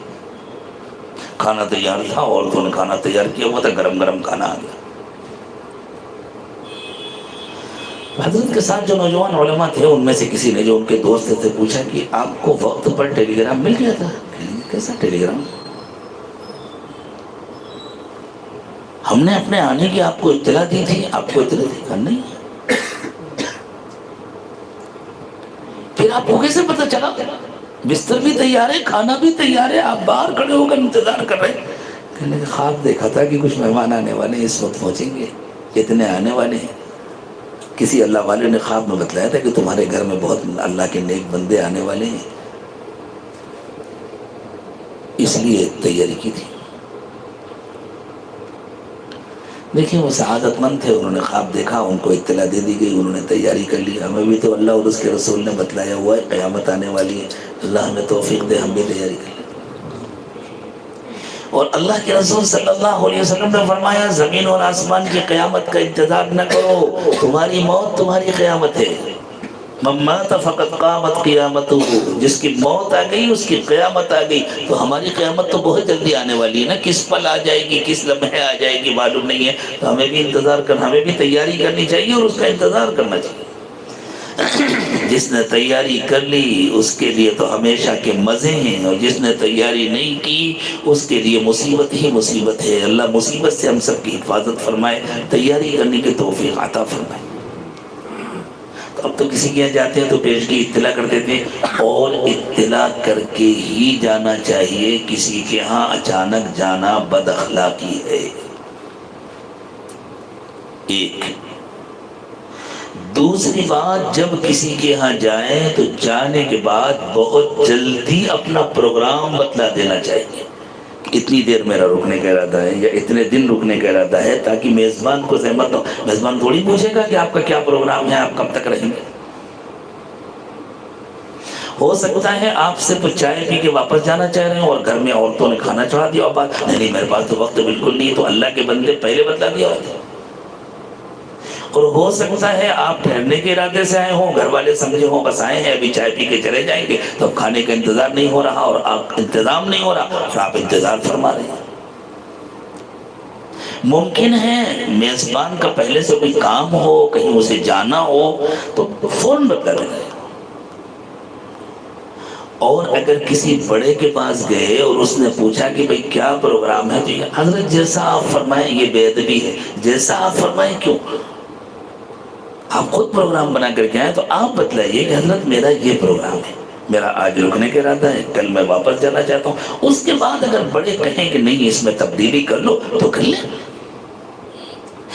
کھانا تیار تھا، عورتوں نے کھانا تیار کیا ہوا تھا، گرم گرم کھانا آ گیا. حضرت کے ساتھ جو نوجوان علماء تھے ان میں سے کسی نے جو ان کے دوست تھے پوچھا کہ آپ کو وقت پر ٹیلی گرام مل گیا تھا؟ کیسا ٹیلی گرام؟ ہم نے اپنے آنے کی آپ کو اطلاع دی تھی. آپ کو اطلاع دی؟ کہا نہیں. پھر آپ کو کیسے پتہ چلا؟ بستر بھی تیار ہے، کھانا بھی تیار ہے، آپ باہر کھڑے ہو کر انتظار کر رہے ہیں. کہنے کہ خواب دیکھا تھا کہ کچھ مہمان آنے والے ہیں، اس وقت پہنچیں گے، اتنے آنے والے ہیں. کسی اللہ والے نے خواب میں بتلایا تھا کہ تمہارے گھر میں بہت اللہ کے نیک بندے آنے والے ہیں، اس لیے تیاری کی تھی. دیکھیں وہ سعادت مند تھے، انہوں نے خواب دیکھا، ان کو اطلاع دے دی گئی، انہوں نے تیاری کر لی. ہمیں بھی تو اللہ اور اس کے رسول نے بتلایا ہوا ہے قیامت آنے والی ہے، اللہ ہمیں توفیق دے ہم بھی تیاری کر لیں. اور اللہ کے رسول صلی اللہ علیہ وسلم نے فرمایا زمین اور آسمان کی قیامت کا انتظار نہ کرو، تمہاری موت تمہاری قیامت ہے. من مات فقط قامت قیامتہ، جس کی موت آ گئی اس کی قیامت آ گئی. تو ہماری قیامت تو بہت جلدی آنے والی ہے نا، کس پل آ جائے گی، کس لمحے آ جائے گی معلوم نہیں ہے. تو ہمیں بھی انتظار کرنا، ہمیں بھی تیاری کرنی چاہیے اور اس کا انتظار کرنا چاہیے. جس نے تیاری کر لی اس کے لیے تو ہمیشہ کے مزے ہیں، اور جس نے تیاری نہیں کی اس کے لیے مصیبت ہی مصیبت ہے. اللہ مصیبت سے ہم سب کی حفاظت فرمائے، تیاری کرنے کی توفیق عطا فرمائے. اب تو کسی کے یہاں جاتے ہیں تو پیشگی اطلاع کر دیتے ہیں، اور اطلاع کر کے ہی جانا چاہیے. کسی کے ہاں اچانک جانا بد اخلاقی ہے. ایک دوسری بات، جب کسی کے ہاں جائیں تو جانے کے بعد بہت جلدی اپنا پروگرام بتلا دینا چاہیے. اتنی دیر میرا رکنے کا ارادہ ہے یا اتنے دن رکنے کا ارادہ ہے، تاکہ میزبان کو زحمت نہ ہو. میزبان تھوڑی پوچھے گا کہ آپ کا کیا پروگرام ہے، آپ کب تک رہیں گے. ہو سکتا ہے آپ صرف چائے پی کے واپس جانا چاہ رہے ہیں اور گھر میں عورتوں نے کھانا چڑھا دیا، اور بات نہیں میرے پاس تو وقت بالکل نہیں. تو اللہ کے بندے پہلے بتلا دیا ہوتا. اور ہو سکتا ہے آپ ٹھہرنے کے ارادے سے آئے ہوں، گھر والے سمجھے ہوں بس آئے ہیں ابھی چائے پی کے چلے جائیں گے، تو اب کھانے کا انتظار نہیں ہو رہا اور آپ انتظام نہیں ہو رہا اور آپ انتظار فرما رہے ہیں. ممکن ہے میزبان کا پہلے سے کوئی کام ہو، کہیں اسے جانا ہو تو فوراً بتلا دیں. اور اگر کسی بڑے کے پاس گئے اور اس نے پوچھا کہ بھئی کیا پروگرام ہے، تو حضرت جیسا آپ فرمائیں، یہ بے ادبی ہے، جیسا آپ فرمائیں. کیوں؟ آپ خود پروگرام بنا کر کے آئے تو آپ بتلائیے کہ حضرت میرا یہ پروگرام ہے، میرا آج رکنے کا ارادہ ہے، کل میں واپس جانا چاہتا ہوں. اس کے بعد اگر بڑے کہیں کہ نہیں اس میں تبدیلی کر لو تو کر لیں.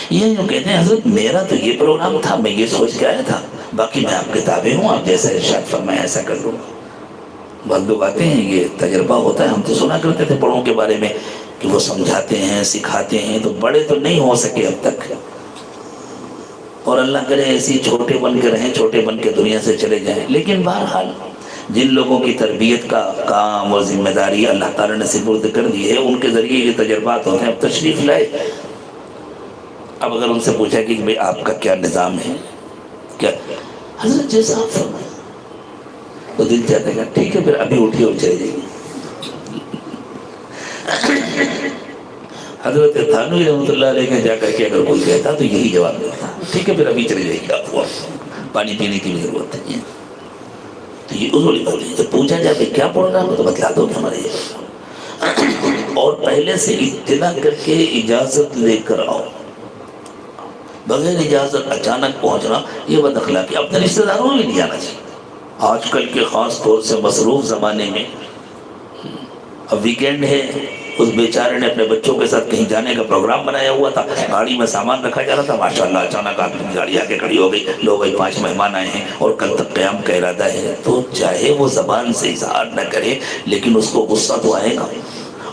یہ جو کہتے ہیں حضرت میرا تو یہ پروگرام تھا، میں یہ سوچ کے آیا تھا، باقی میں آپ کے تابع ہوں، آپ جیسا ارشاد فرمائیں ایسا کر لوں. بعض لوگ آتے ہیں، یہ تجربہ ہوتا ہے، ہم تو سنا کرتے تھے بڑوں کے بارے میں کہ وہ سمجھاتے ہیں سکھاتے ہیں، تو بڑے تو نہیں ہو سکے اب تک، اور اللہ کرے ایسی چھوٹے بن کے رہیں، چھوٹے بن کے دنیا سے چلے جائیں. لیکن بہرحال جن لوگوں کی تربیت کا کام اور ذمہ داری اللہ تعالیٰ نے سپرد کر دی ہے، ان کے ذریعے یہ تجربات ہوتے ہیں. اب تشریف لائے، اب اگر ان سے پوچھا کہ بھئی آپ کا کیا نظام ہے، کیا حضرت جیسا آپ فرمائیں، تو دل چاہتا ہے کہ ٹھیک ہے پھر ابھی اٹھیے اور چلے جائیے. حضرت تھانوی رحمۃ اللہ علیہ کے جا کر کے اگر کوئی کہتا تو یہی جواب دیتا، ٹھیک ہے پھر ابھی چلے جائیے، آپ کو پانی پینے کی بھی ضرورت نہیں ہے. تو یہ اصولی بات ہے، جب پوچھا جائے کیا پروگرام ہے تو بتلا دو کہ ہمارے یہ پروگرام، اور پہلے سے اطلاع کر کے اجازت لے کر آؤ. بغیر اجازت اچانک پہنچنا یہ بد اخلاقی. اپنے رشتہ داروں میں نہیں جانا چاہیے. آج کل کے خاص طور سے مصروف زمانے میں اب ویکینڈ ہے اس بیچارے نے اپنے بچوں کے ساتھ کہیں جانے کا پروگرام بنایا ہوا تھا، گاڑی میں سامان رکھا جا رہا تھا، ماشاءاللہ اچانک آپ کی گاڑی آگے کھڑی ہو گئی، لو بھائی 5 مہمان آئے ہیں اور کل تک قیام کا ارادہ ہے، تو چاہے وہ زبان سے اظہار نہ کرے لیکن اس کو غصہ تو آئے گا،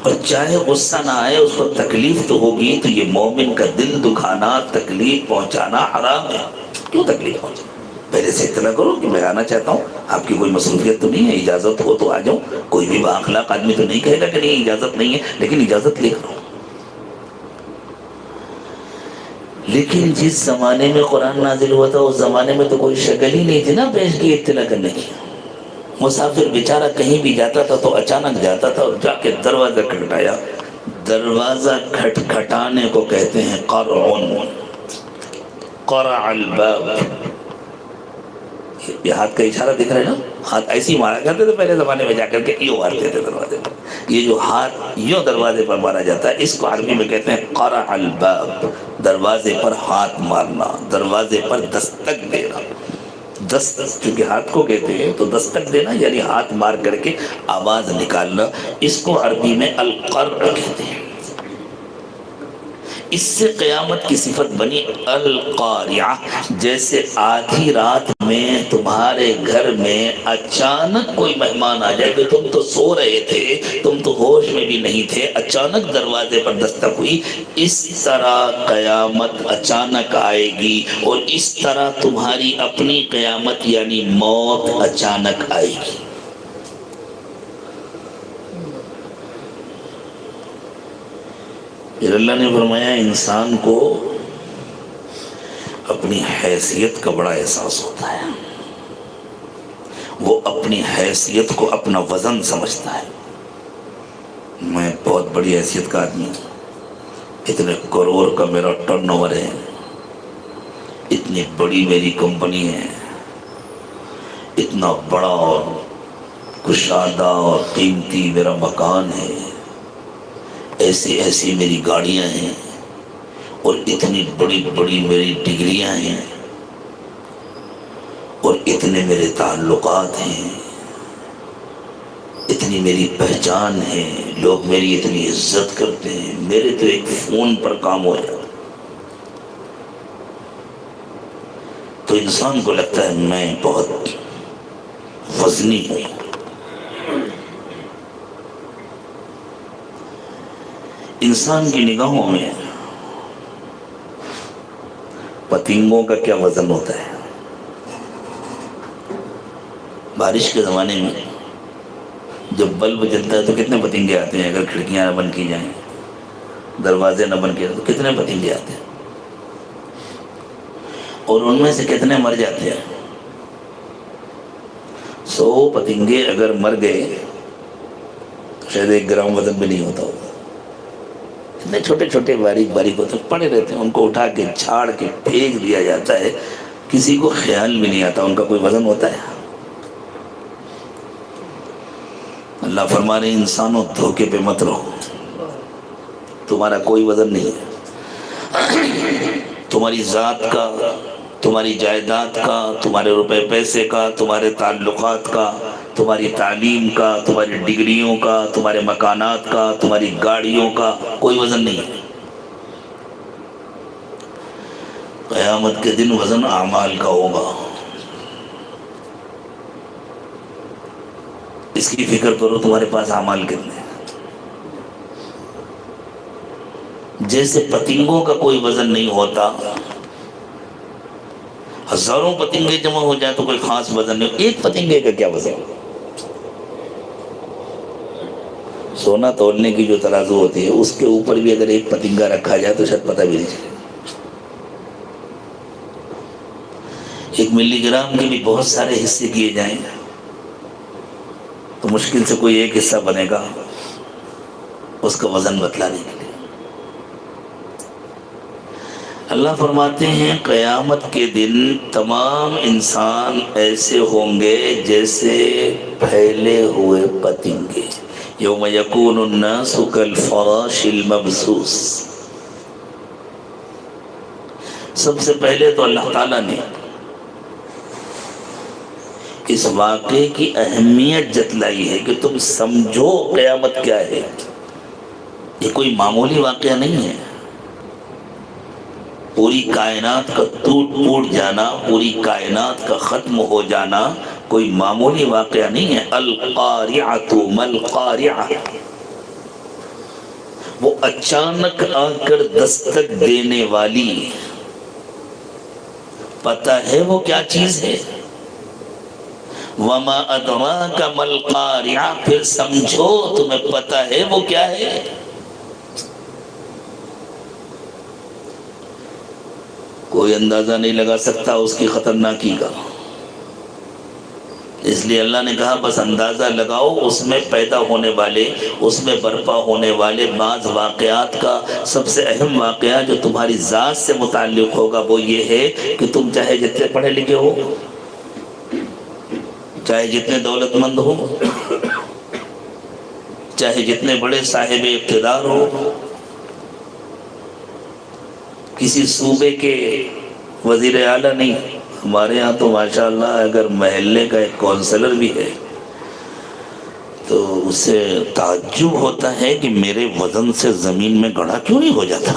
اور چاہے غصہ نہ آئے اس کو تکلیف تو ہوگی۔ تو یہ مومن کا دل دکھانا، تکلیف پہنچانا حرام ہے۔ کیوں تکلیف پہنچانا؟ پہلے سے اطلاع کرو کہ میں آنا چاہتا ہوں، آپ کی کوئی مصروفیت تو نہیں ہے، اجازت ہو تو آ جاؤں۔ کوئی بھی بااخلاق آدمی تو نہیں کہے گا کہ نہیں اجازت نہیں ہے، لیکن اجازت لے کر۔ لیکن جس زمانے میں قرآن نازل ہوا تھا اس زمانے میں تو کوئی شکل ہی نہیں تھی نا پیش کی اطلاع کرنے کی۔ مسافر بیچارہ کہیں بھی جاتا تھا تو اچانک جاتا تھا اور جا کے دروازہ کھٹکھٹایا۔ دروازہ کھٹکھٹانے کو کہتے ہیں قرعن، قرع الباب۔ یہ ہاتھ کا اشارہ دکھ رہا ہے نا، ہاتھ ایسے ہی مارا کرتے تھے پہلے زمانے میں، جا کر کے یوں مارتے تھے دروازے پر۔ یہ جو ہاتھ یوں دروازے پر مارا جاتا ہے اس کو عربی میں کہتے ہیں قرع الباب، دروازے پر ہاتھ مارنا، دروازے پر دستک دینا۔ دستک چونکہ ہاتھ کو کہتے ہیں تو دستک دینا یعنی ہاتھ مار کر کے آواز نکالنا، اس کو عربی میں القرع کہتے ہیں۔ اس سے قیامت کی صفت بنی القاریہ، جیسے آدھی رات میں تمہارے گھر میں اچانک کوئی مہمان آ جائے کہ تم تو سو رہے تھے، تم تو ہوش میں بھی نہیں تھے، اچانک دروازے پر دستک ہوئی، اس طرح قیامت اچانک آئے گی، اور اس طرح تمہاری اپنی قیامت یعنی موت اچانک آئے گی۔ پھر اللہ نے فرمایا انسان کو اپنی حیثیت کا بڑا احساس ہوتا ہے، وہ اپنی حیثیت کو اپنا وزن سمجھتا ہے۔ میں بہت بڑی حیثیت کا آدمی ہوں، اتنے کروڑ کا میرا ٹرن اوور ہے، اتنی بڑی میری کمپنی ہے، اتنا بڑا اور کشادہ اور قیمتی میرا مکان ہے، ایسی ایسی میری گاڑیاں ہیں، اور اتنی بڑی بڑی میری ڈگریاں ہیں، اور اتنے میرے تعلقات ہیں، اتنی میری پہچان ہے، لوگ میری اتنی عزت کرتے ہیں، میرے تو ایک فون پر کام ہو جاتا۔ تو انسان کو لگتا ہے میں بہت وزنی ہوں۔ انسان کی نگاہوں میں پتنگوں کا کیا وزن ہوتا ہے؟ بارش کے زمانے میں جب بلب جلتا ہے تو کتنے پتنگے آتے ہیں؟ اگر کھڑکیاں نہ بند کی جائیں، دروازے نہ بند کیے تو کتنے پتنگے آتے ہیں؟ اور ان میں سے کتنے مر جاتے ہیں؟ 100 پتنگے اگر مر گئے تو شاید 1 گرام وزن بھی نہیں ہوتا ہوگا۔ اتنے چھوٹے چھوٹے باریک باریک ہوتے پڑے رہتے ہیں، ان کو اٹھا کے جھاڑ کے پھینک دیا جاتا ہے، کسی کو خیال بھی نہیں آتا ان کا کوئی وزن ہوتا ہے۔ اللہ فرما رہے انسانوں دھوکے پہ مت رہو، تمہارا کوئی وزن نہیں ہے۔ تمہاری ذات کا، تمہاری جائیداد کا، تمہارے روپے پیسے کا، تمہارے تعلقات کا، تمہاری تعلیم کا، تمہاری ڈگریوں کا، تمہارے مکانات کا، تمہاری گاڑیوں کا کوئی وزن نہیں ہے۔ قیامت کے دن وزن اعمال کا ہوگا، اس کی فکر کرو تمہارے پاس اعمال کتنے ہیں۔ جیسے پتنگوں کا کوئی وزن نہیں ہوتا، ہزاروں پتنگے جمع ہو جائیں تو کوئی خاص وزن نہیں، ایک پتنگے کا کیا وزن؟ سونا تولنے کی جو ترازو ہوتی ہے اس کے اوپر بھی اگر ایک پتنگا رکھا جائے تو شاید پتہ بھی نہیں چلے۔ 1 ملی گرام کے بھی بہت سارے حصے کیے جائیں تو مشکل سے کوئی ایک حصہ بنے گا اس کا وزن بتلانے کے لیے۔ اللہ فرماتے ہیں قیامت کے دن تمام انسان ایسے ہوں گے جیسے پھیلے ہوئے پتنگے۔ یوم یکون الناس کالفراش المبثوث۔ سب سے پہلے تو اللہ تعالیٰ نے اس واقعے کی اہمیت جتلائی ہے کہ تم سمجھو قیامت کیا ہے۔ یہ کوئی معمولی واقعہ نہیں ہے. پوری کائنات کا ٹوٹ جانا، پوری کائنات کا ختم ہو جانا کوئی معمولی واقعہ نہیں ہے. القارعۃ ما القارعۃ، وہ اچانک آ کر دستک دینے والی. پتہ ہے وہ کیا چیز ہے؟ وما ادراک ما القارعۃ، پھر سمجھو تمہیں پتہ ہے وہ کیا ہے. کوئی اندازہ نہیں لگا سکتا اس کی خطرناکی کا. اس لیے اللہ نے کہا بس اندازہ لگاؤ اس میں پیدا ہونے والے، اس میں برپا ہونے والے بعض واقعات کا. سب سے اہم واقعہ جو تمہاری ذات سے متعلق ہوگا وہ یہ ہے کہ تم چاہے جتنے پڑھے لکھے ہو، چاہے جتنے دولت مند ہو، چاہے جتنے بڑے صاحب اقتدار ہو، کسی صوبے کے وزیر اعلیٰ نہیں. ہمارے ہاں تو ماشاءاللہ اگر محلے کا ایک کونسلر بھی ہے تو اسے تعجب ہوتا ہے کہ میرے وزن سے زمین میں گڑھا کیوں نہیں ہو جاتا.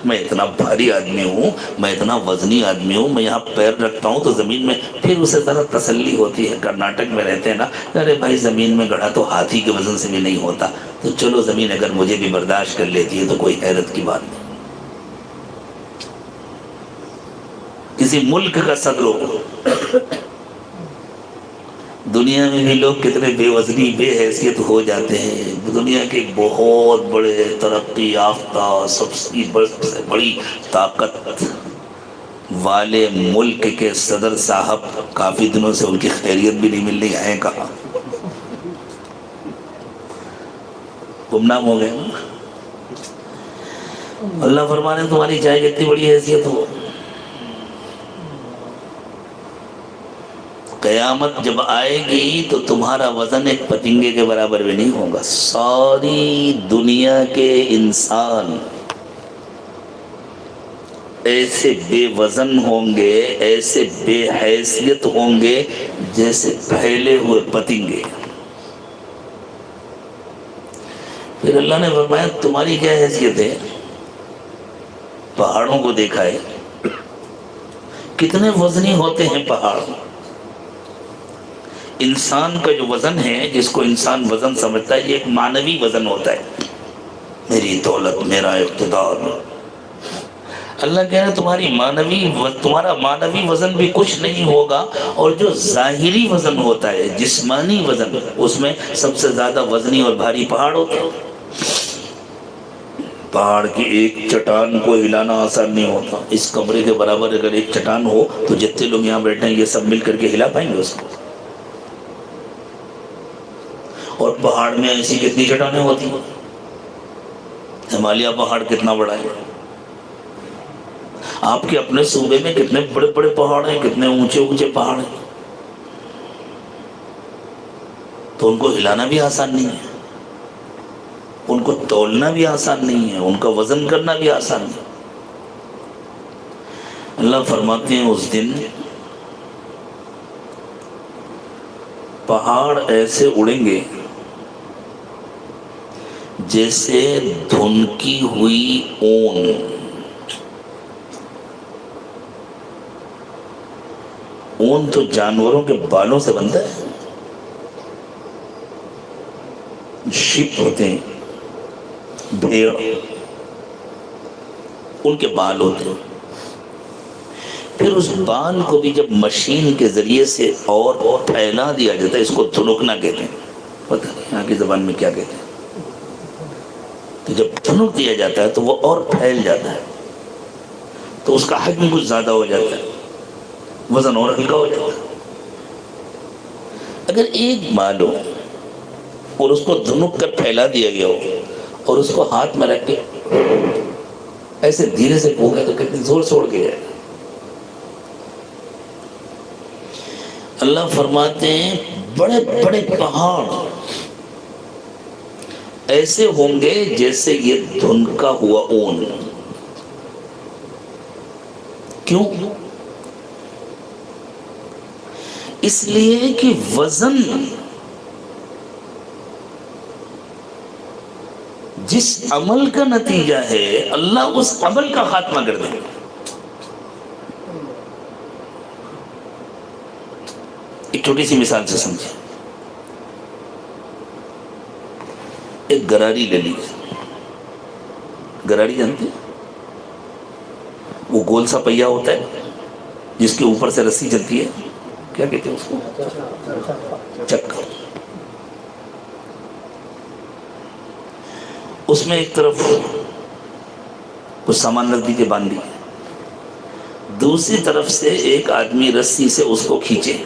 میں اتنا بھاری آدمی ہوں، میں اتنا وزنی آدمی ہوں، میں یہاں پیر رکھتا ہوں تو زمین میں. پھر اسے ذرا تسلی ہوتی ہے، کرناٹک میں رہتے ہیں نا، ارے بھائی زمین میں گڑھا تو ہاتھی کے وزن سے بھی نہیں ہوتا، تو چلو زمین اگر مجھے بھی برداشت کر لیتی ہے تو کوئی حیرت کی بات نہیں. کسی ملک کا صدر ہو، دنیا میں بھی لوگ کتنے بے وزنی بے حیثیت ہو جاتے ہیں. دنیا کے بہت بڑے ترقی یافتہ سب سے بڑی طاقت والے ملک کے صدر صاحب کافی دنوں سے ان کی خیریت بھی نہیں مل رہی ہے، کہاں گمنام ہو گئے. اللہ فرمانے تمہاری چاہے جتنی بڑی حیثیت ہو، قیامت جب آئے گی تو تمہارا وزن ایک پتنگے کے برابر بھی نہیں ہوگا. ساری دنیا کے انسان ایسے بے وزن ہوں گے، ایسے بے حیثیت ہوں گے جیسے پھیلے ہوئے پتنگے. پھر اللہ نے فرمایا تمہاری کیا حیثیت ہے؟ پہاڑوں کو دیکھا ہے کتنے وزنی ہوتے ہیں پہاڑ. انسان کا جو وزن ہے، جس کو انسان وزن سمجھتا ہے، یہ ایک معنوی وزن ہوتا ہے. میری دولت، میرا اقتدار. اللہ کہہ رہا ہے تمہارا معنوی وزن بھی کچھ نہیں ہوگا، اور جو ظاہری وزن ہوتا ہے، جسمانی وزن، اس میں سب سے زیادہ وزنی اور بھاری پہاڑ ہوتے ہیں. پہاڑ کی ایک چٹان کو ہلانا آسان نہیں ہوتا. اس کمرے کے برابر اگر ایک چٹان ہو تو جتنے لوگ یہاں بیٹھے ہیں یہ سب مل کر کے ہلا پائیں گے اس کو. اور پہاڑ میں ایسی کتنی چٹانیں ہوتی ہیں. ہمالیہ پہاڑ کتنا بڑا ہے. آپ کے اپنے صوبے میں کتنے بڑے بڑے پہاڑ ہیں، کتنے اونچے اونچے پہاڑ ہیں. تو ان کو ہلانا بھی آسان نہیں ہے، ان کو تولنا بھی آسان نہیں ہے، ان کا وزن کرنا بھی آسان نہیں. اللہ فرماتے ہیں اس دن پہاڑ ایسے اڑیں گے جیسے دھنکی ہوئی اون. اون تو جانوروں کے بالوں سے بنتا ہے. شپ ہوتے ہیں، بھیڑ، ان کے بال ہوتے ہیں. پھر اس بال کو بھی جب مشین کے ذریعے سے اور پھیلا دیا جاتا ہے، اس کو دھنکنا کہتے ہیں. پتہ نہیں یہاں کی زبان میں کیا کہتے ہیں. تو جب دھنک دیا جاتا ہے تو وہ اور پھیل جاتا ہے، تو اس کا حجم کچھ زیادہ ہو جاتا ہے، وزن اور ہلکا ہو جاتا ہے. اگر ایک بال ہو اور اس کو دھنک کر پھیلا دیا گیا ہو اور اس کو ہاتھ میں رکھ کے ایسے دھیرے سے پھونکے تو کتنی زور سے اڑ کے جائے. اللہ فرماتے ہیں بڑے بڑے پہاڑ ایسے ہوں گے جیسے یہ دھنکا ہوا اون. کیوں؟ اس لیے کہ جس عمل کا نتیجہ ہے اللہ اس عمل کا خاتمہ کر دے گا. ایک چھوٹی سی مثال سے سمجھیں. ایک گراڑی لے لیجیے. گراڑی جانتے ہیں؟ وہ گول سا پہیا ہوتا ہے جس کے اوپر سے رسی چلتی ہے, کیا کہتے ہیں اس کو؟ چکر. اس میں ایک طرف کچھ سامان رکھ دیجیے, باندھ دیجیے. دوسری طرف سے ایک آدمی رسی سے اس کو کھینچے.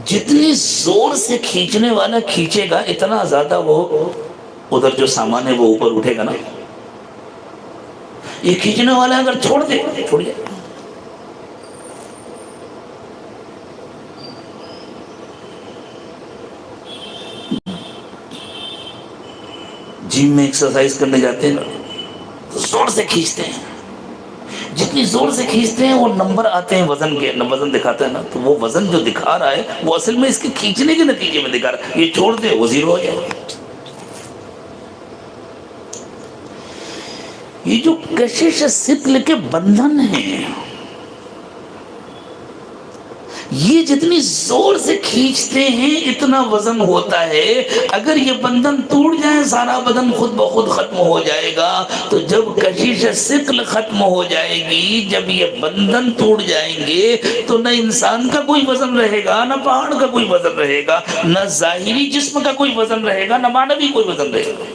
جتنی زور سے کھینچنے والا کھینچے گا اتنا زیادہ وہ ادھر جو سامان ہے وہ اوپر اٹھے گا نا. یہ کھینچنے والا اگر چھوڑ دے, چھوڑیے, جم میں ایکسرسائز کرنے جاتے ہیں تو زور سے کھینچتے ہیں. جتنی زور سے کھینچتے ہیں وہ نمبر آتے ہیں وزن کے, وزن دکھاتا ہے نا, تو وہ وزن جو دکھا رہا ہے وہ اصل میں اس کے کھینچنے کے نتیجے میں دکھا رہا ہے. یہ چھوڑ دے وہ زیرو ہو جائے گا. یہ جو کشش ثقل کے بندھن ہیں, یہ جتنی زور سے کھینچتے ہیں اتنا وزن ہوتا ہے. اگر یہ بندھن ٹوٹ جائے سارا بدن خود بخود ختم ہو جائے گا. تو جب کشش ثقل ختم ہو جائے گی, جب یہ بندھن ٹوٹ جائیں گے, تو نہ انسان کا کوئی وزن رہے گا, نہ پہاڑ کا کوئی وزن رہے گا, نہ ظاہری جسم کا کوئی وزن رہے گا, نہ مانوی کوئی وزن رہے گا.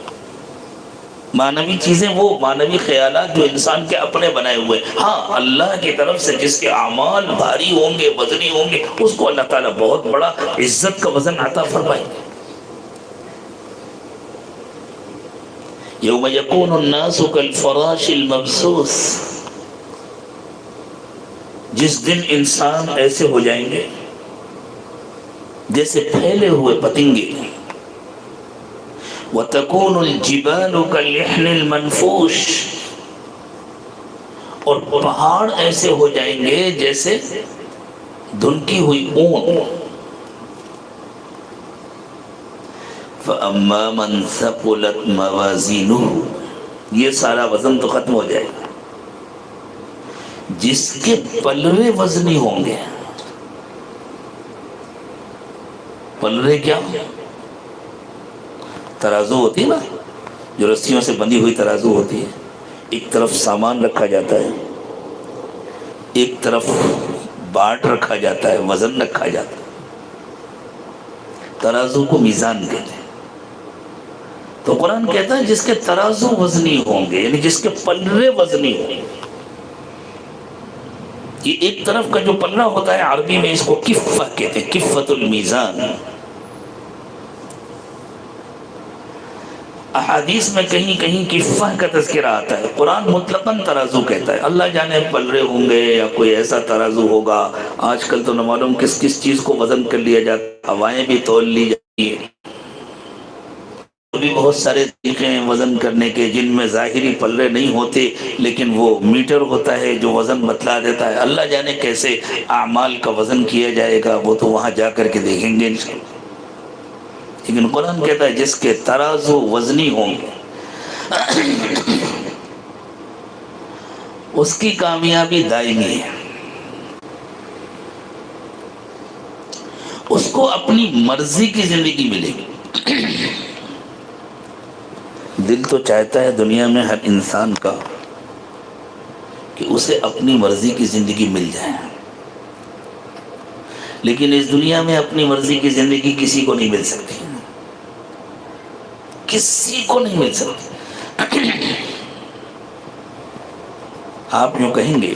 مانوی چیزیں وہ مانوی خیالات جو انسان کے اپنے بنائے ہوئے. ہاں, اللہ کی طرف سے جس کے اعمال بھاری ہوں گے, وزنی ہوں گے, اس کو اللہ تعالیٰ بہت بڑا عزت کا وزن عطا فرمائے گا. یوم یکون الناس کالفراش المبثوث, جس دن انسان ایسے ہو جائیں گے جیسے پھیلے ہوئے پتنگے. وَتَكُونُ الْجِبَالُ كَالْعِحْنِ الْمَنْفُوشِ, اور پہاڑ ایسے ہو جائیں گے جیسے دھنکی ہوئی اون. فَأَمَّا مَنْ ثَقُلَتْ مَوَازِينُهُ, یہ سارا وزن تو ختم ہو جائے گا. جس کے پلوے وزنی ہوں گے. پلوے کیا؟ ترازو ہوتی ہے نا, جو رسیوں سے بندھی ہوئی ترازو ہوتی ہے. ایک طرف سامان رکھا جاتا ہے, ایک طرف باٹ رکھا جاتا ہے, وزن رکھا جاتا ہے. ترازو کو میزان کہتے ہیں. تو قرآن کہتا ہے جس کے ترازو وزنی ہوں گے, یعنی جس کے پلے وزنی ہوں گے. یہ ایک طرف کا جو پلہ ہوتا ہے عربی میں اس کو کفہ کہتے ہیں, کفۃ المیزان. احادیث میں کہیں کہیں کفہ کا تذکرہ آتا ہے. قرآن مطلقاً ترازو کہتا ہے. اللہ جانے پلڑے ہوں گے یا کوئی ایسا ترازو ہوگا. آج کل تو نہ معلوم کس کس چیز کو وزن کر لیا جاتا ہے, ہوائیں بھی تول لی جاتی ہیں. بھی بہت سارے طریقے ہیں وزن کرنے کے جن میں ظاہری پلڑے نہیں ہوتے, لیکن وہ میٹر ہوتا ہے جو وزن بتلا دیتا ہے. اللہ جانے کیسے اعمال کا وزن کیا جائے گا, وہ تو وہاں جا کر کے دیکھیں گے انشاءاللہ. لیکن قرآن کہتا ہے جس کے ترازو وزنی ہوں گے اس کی کامیابی دائمی ہے. اس کو اپنی مرضی کی زندگی ملے گی. دل تو چاہتا ہے دنیا میں ہر انسان کا کہ اسے اپنی مرضی کی زندگی مل جائے, لیکن اس دنیا میں اپنی مرضی کی زندگی کسی کو نہیں مل سکتی, کسی کو نہیں مل سکتی. آپ یوں کہیں گے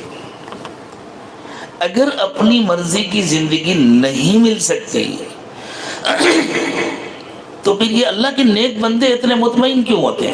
اگر اپنی مرضی کی زندگی نہیں مل سکتی تو پھر یہ اللہ کے نیک بندے اتنے مطمئن کیوں ہوتے ہیں؟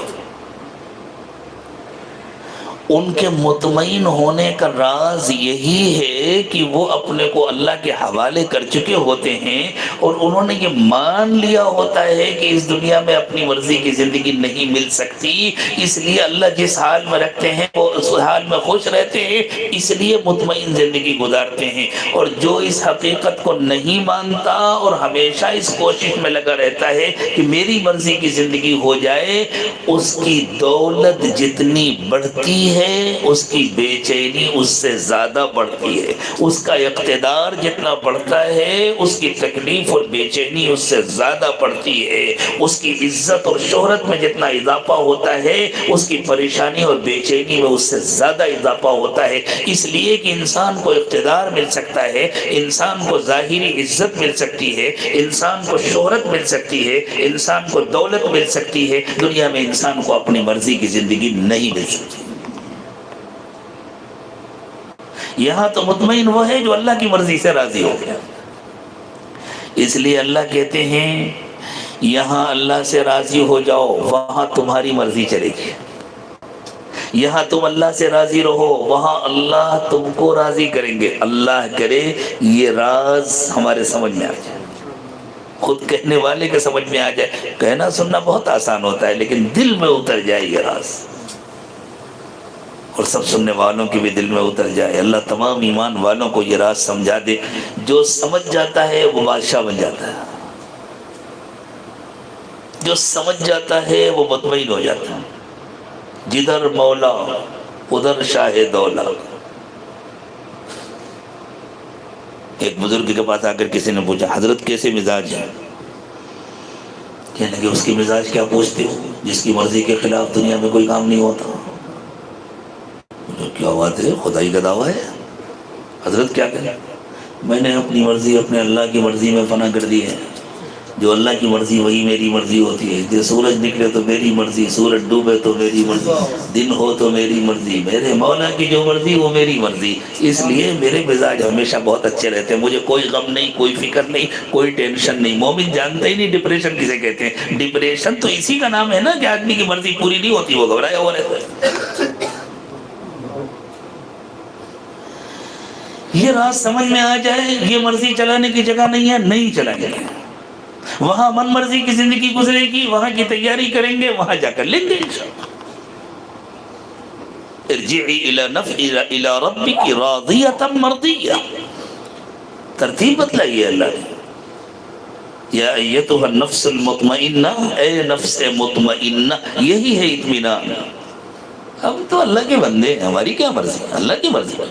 ان کے مطمئن ہونے کا راز یہی ہے کہ وہ اپنے کو اللہ کے حوالے کر چکے ہوتے ہیں اور انہوں نے یہ مان لیا ہوتا ہے کہ اس دنیا میں اپنی مرضی کی زندگی نہیں مل سکتی، اس لیے اللہ جس حال میں رکھتے ہیں وہ اس حال میں خوش رہتے ہیں، اس لیے مطمئن زندگی گزارتے ہیں۔ اور جو اس حقیقت کو نہیں مانتا اور ہمیشہ اس کوشش میں لگا رہتا ہے کہ میری مرضی کی زندگی ہو جائے، اس کی دولت جتنی بڑھتی ہے اس کی بے چینی اس سے زیادہ بڑھتی ہے، اس کا اقتدار جتنا بڑھتا ہے اس کی تکلیف اور بے چینی اس سے زیادہ بڑھتی ہے، اس کی عزت اور شہرت میں جتنا اضافہ ہوتا ہے اس کی پریشانی اور بے چینی میں اس سے زیادہ اضافہ ہوتا ہے۔ اس لیے کہ انسان کو اقتدار مل سکتا ہے، انسان کو ظاہری عزت مل سکتی ہے، انسان کو شہرت مل سکتی ہے، انسان کو دولت مل سکتی ہے، دنیا میں انسان کو اپنی مرضی کی زندگی نہیں مل سکتی۔ یہاں تو مطمئن وہ ہے جو اللہ کی مرضی سے راضی ہو گیا۔ اس لیے اللہ کہتے ہیں یہاں اللہ سے راضی ہو جاؤ، وہاں تمہاری مرضی چلے گی۔ یہاں تم اللہ سے راضی رہو، وہاں اللہ تم کو راضی کریں گے۔ اللہ کرے یہ راز ہمارے سمجھ میں آ جائے، خود کہنے والے کے سمجھ میں آ جائے۔ کہنا سننا بہت آسان ہوتا ہے لیکن دل میں اتر جائے یہ راز، اور سب سننے والوں کی بھی دل میں اتر جائے۔ اللہ تمام ایمان والوں کو یہ راز سمجھا دے۔ جو سمجھ جاتا ہے وہ بادشاہ بن جاتا ہے، جو سمجھ جاتا ہے وہ مطمئن ہو جاتا ہے۔ جدھر مولا ادھر شاہ دولا۔ ایک بزرگ کے پاس آ کر کسی نے پوچھا حضرت کیسے مزاج ہے؟ کہنے کہ اس کی مزاج کیا پوچھتے ہو، جس کی مرضی کے خلاف دنیا میں کوئی کام نہیں ہوتا۔ کیا بات ہے، خدائی کا دعویٰ ہے؟ حضرت کیا کہیں؟ میں نے اپنی مرضی اپنے اللہ کی مرضی میں فنا کر دی ہے۔ جو اللہ کی مرضی وہی میری مرضی ہوتی ہے۔ جو سورج نکلے تو میری مرضی، سورج ڈوبے تو میری مرضی، دن ہو تو میری مرضی، میرے مولا کی جو مرضی وہ میری مرضی۔ اس لیے میرے مزاج ہمیشہ بہت اچھے رہتے ہیں، مجھے کوئی غم نہیں، کوئی فکر نہیں، کوئی ٹینشن نہیں۔ مومن جانتا ہی نہیں ڈپریشن کسے کہتے ہیں۔ ڈپریشن تو اسی کا نام ہے نا کہ آدمی کی مرضی پوری نہیں ہوتی، وہ گھبرایا ہوا رہتا ہے۔ یہ راز سمجھ میں آ جائے، یہ مرضی چلانے کی جگہ نہیں ہے، نہیں چلائیں گے۔ وہاں من مرضی کی زندگی گزرے گی، وہاں کی تیاری کریں گے، وہاں جا کر لیں گے انشاءاللہ۔ ارجعی الی ربک راضیۃ مرضیہ، ترتیب بتلائیے اللہ نے۔ یا ایتھا النفس المطمئنہ، اے نفس مطمئنہ، یہی ہے اطمینان۔ ہم تو اللہ کے بندے ہیں، ہماری کیا مرضی، اللہ کی مرضی۔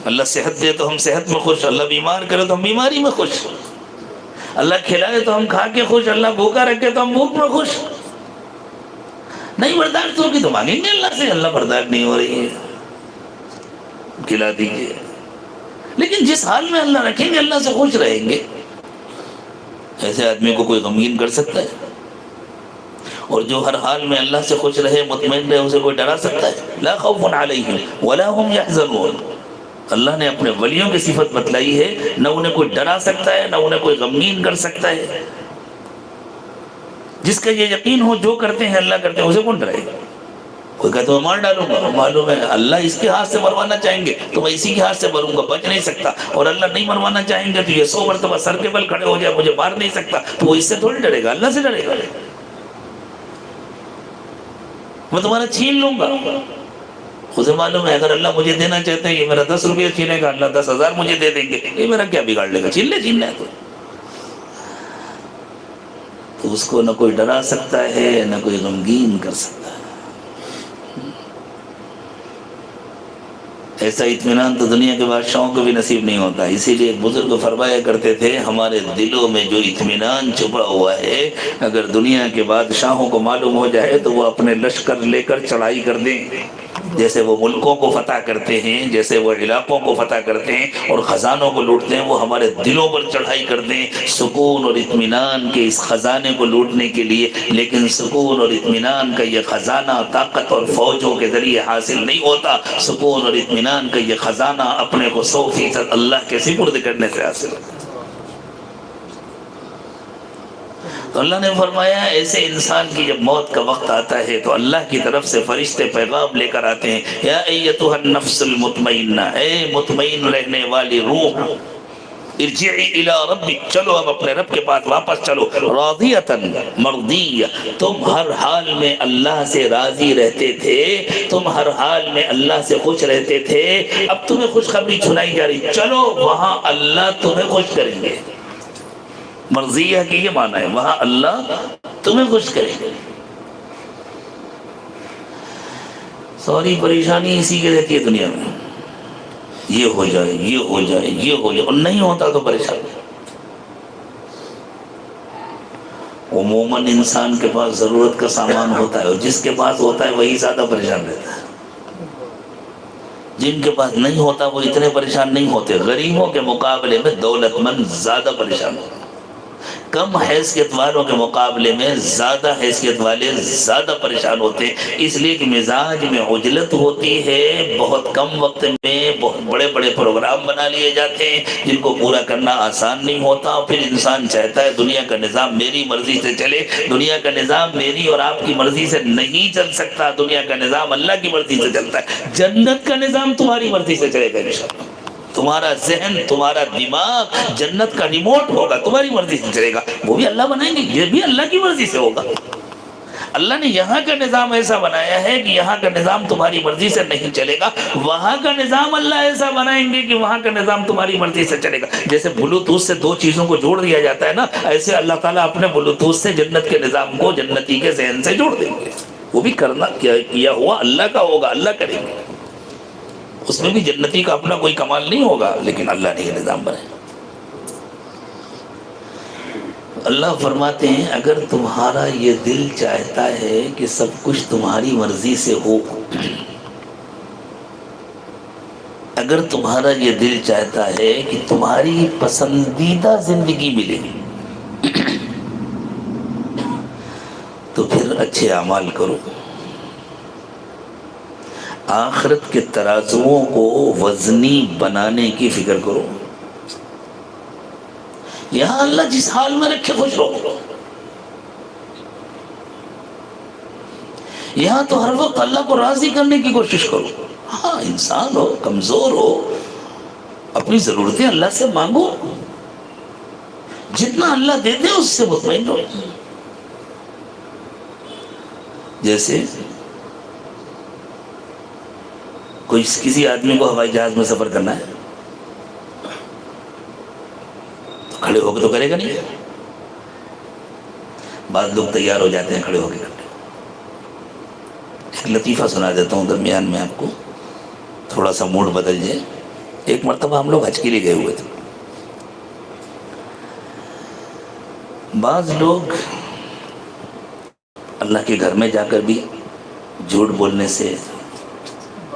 اللہ صحت دے تو ہم صحت میں خوش، اللہ بیمار کرے تو ہم بیماری میں خوش، اللہ کھلائے تو ہم کھا کے خوش، اللہ بھوکا رکھے تو ہم بھوک میں خوش۔ نہیں برداشت ہوگی تو مانگیں گے اللہ سے، اللہ برداشت نہیں ہو رہی ہے کھلا دیجیے۔ لیکن جس حال میں اللہ رکھیں گے اللہ سے خوش رہیں گے۔ ایسے آدمی کو کوئی غمگین کر سکتا ہے؟ اور جو ہر حال میں اللہ سے خوش رہے، مطمئن رہے، اسے کوئی ڈرا سکتا ہے؟ لا خوف علیہم ولا هم يحزنون۔ اللہ نے اپنے ولیوں کی صفت بتلائی ہے، نہ انہیں کوئی ڈرا سکتا ہے، نہ انہیں کوئی غمگین کر سکتا ہے۔ جس کا یہ یقین ہو جو کرتے ہیں اللہ کرتے ہیں، اسے کون ڈرائے گا؟ کوئی کہتا ہے میں مار ڈالوں گا، معلوم ہے اللہ اس کے ہاتھ سے مروانا چاہیں گے تو میں اسی کے ہاتھ سے مروں گا، بچ نہیں سکتا۔ اور اللہ نہیں مروانا چاہیں گے تو یہ 100 مرتبہ سر کے بل کھڑے ہو جائے، مجھے مار نہیں سکتا، تو وہ اس سے تھوڑی ڈرے گا، اللہ سے ڈرے گا۔ میں تمہارا چھین لوں گا، اسے معلوم ہے اگر اللہ مجھے دینا چاہتے ہیں یہ میرا 10 روپیہ چھینے گا، اللہ 10,000 مجھے دے دیں گے، یہ میرا کیا بگاڑ لے گا، چھین لے تو اس کو نہ کوئی ڈرا سکتا ہے نہ کوئی غمگین کر سکتا ہے۔ ایسا اطمینان تو دنیا کے بادشاہوں کو بھی نصیب نہیں ہوتا۔ اسی لیے ایک بزرگ فرمایا کرتے تھے ہمارے دلوں میں جو اطمینان چھپا ہوا ہے، اگر دنیا کے بادشاہوں کو معلوم ہو جائے تو وہ اپنے لشکر لے کر چڑھائی کر دیں، جیسے وہ ملکوں کو فتح کرتے ہیں، جیسے وہ علاقوں کو فتح کرتے ہیں اور خزانوں کو لوٹتے ہیں، وہ ہمارے دلوں پر چڑھائی کر دیں سکون اور اطمینان کے اس خزانے کو لوٹنے کے لیے۔ لیکن سکون اور اطمینان کا یہ خزانہ طاقت اور فوجوں کے ذریعے حاصل نہیں ہوتا، سکون اور اطمینان کا یہ خزانہ اپنے کو 100% اللہ کے سپرد کرنے سے حاصل ہوتا ہے۔ تو اللہ نے فرمایا ایسے انسان کی جب موت کا وقت آتا ہے تو اللہ کی طرف سے فرشتے پیغام لے کر آتے ہیں، یا ایتھا النفس المطمئنہ، اے مطمئن رہنے والی روح، ارجعی الی ربک، چلو اب اپنے رب کے پاس واپس چلو، راضیۃ مرضیہ، تم ہر حال میں اللہ سے راضی رہتے تھے، تم ہر حال میں اللہ سے خوش رہتے تھے، اب تمہیں خوشخبری سنائی جا رہی، چلو وہاں اللہ تمہیں خوش کریں گے۔ مرضیہ کی یہ معنی ہے وہاں اللہ تمہیں خوش کرے گا۔ ساری پریشانی اسی کے رہتی ہے دنیا میں، یہ ہو جائے یہ ہو جائے یہ ہو جائے، اور نہیں ہوتا تو پریشان۔ عموماً انسان کے پاس ضرورت کا سامان ہوتا ہے، اور جس کے پاس ہوتا ہے وہی زیادہ پریشان رہتا ہے۔ جن کے پاس نہیں ہوتا وہ اتنے پریشان نہیں ہوتے۔ غریبوں کے مقابلے میں دولت مند زیادہ پریشان ہوتے، کم حیثیت والوں کے مقابلے میں زیادہ حیثیت والے زیادہ پریشان ہوتے، اس لیے کہ مزاج میں عجلت ہوتی ہے، بہت کم وقت میں بہت بڑے بڑے پروگرام بنا لیے جاتے ہیں جن کو پورا کرنا آسان نہیں ہوتا، پھر انسان چاہتا ہے دنیا کا نظام میری مرضی سے چلے۔ دنیا کا نظام میری اور آپ کی مرضی سے نہیں چل سکتا، دنیا کا نظام اللہ کی مرضی سے چلتا ہے۔ جنت کا نظام تمہاری مرضی سے چلے گا انشاءاللہ، تمہارا ذہن تمہارا دماغ جنت کا ریموٹ ہوگا، تمہاری مرضی سے چلے گا، وہ بھی اللہ بنائیں گے، یہ بھی اللہ کی مرضی سے ہوگا۔ اللہ نے یہاں کا نظام ایسا بنایا ہے کہ یہاں کا نظام تمہاری مرضی سے نہیں چلے گا، وہاں کا نظام اللہ ایسا بنائیں گے کہ وہاں کا نظام تمہاری مرضی سے چلے گا۔ جیسے بلوٹوتھ سے دو چیزوں کو جوڑ دیا جاتا ہے نا، ایسے اللہ تعالیٰ اپنے بلوٹوتھ سے جنت کے نظام کو جنتی کے ذہن سے جوڑ دیں گے۔ وہ بھی کرنا کیا ہوا اللہ کا ہوگا، اللہ کریں گے، اس میں بھی جنتی کا اپنا کوئی کمال نہیں ہوگا، لیکن اللہ نے یہ نظام بنایا۔ اللہ فرماتے ہیں اگر تمہارا یہ دل چاہتا ہے کہ سب کچھ تمہاری مرضی سے ہو، اگر تمہارا یہ دل چاہتا ہے کہ تمہاری پسندیدہ زندگی ملے تو پھر اچھے اعمال کرو، آخرت کے ترازوؤں کو وزنی بنانے کی فکر کرو۔ یہاں اللہ جس حال میں رکھے خوش رہو، یہاں تو ہر وقت اللہ کو راضی کرنے کی کوشش کرو۔ ہاں انسان ہو، کمزور ہو، اپنی ضرورتیں اللہ سے مانگو، جتنا اللہ دیتے اس سے مطمئن رہو۔ جیسے کسی آدمی کو ہوائی جہاز میں سفر کرنا ہے تو کھڑے ہو کے تو کرے گا نہیں، بعض لوگ تیار ہو جاتے ہیں کھڑے ہو کے کرنے۔ ایک لطیفہ سنا دیتا ہوں درمیان میں آپ کو، تھوڑا سا موڈ بدل جائے۔ ایک مرتبہ ہم لوگ حج کے لیے گئے ہوئے تھے، بعض لوگ اللہ کے گھر میں جا کر بھی جھوٹ بولنے سے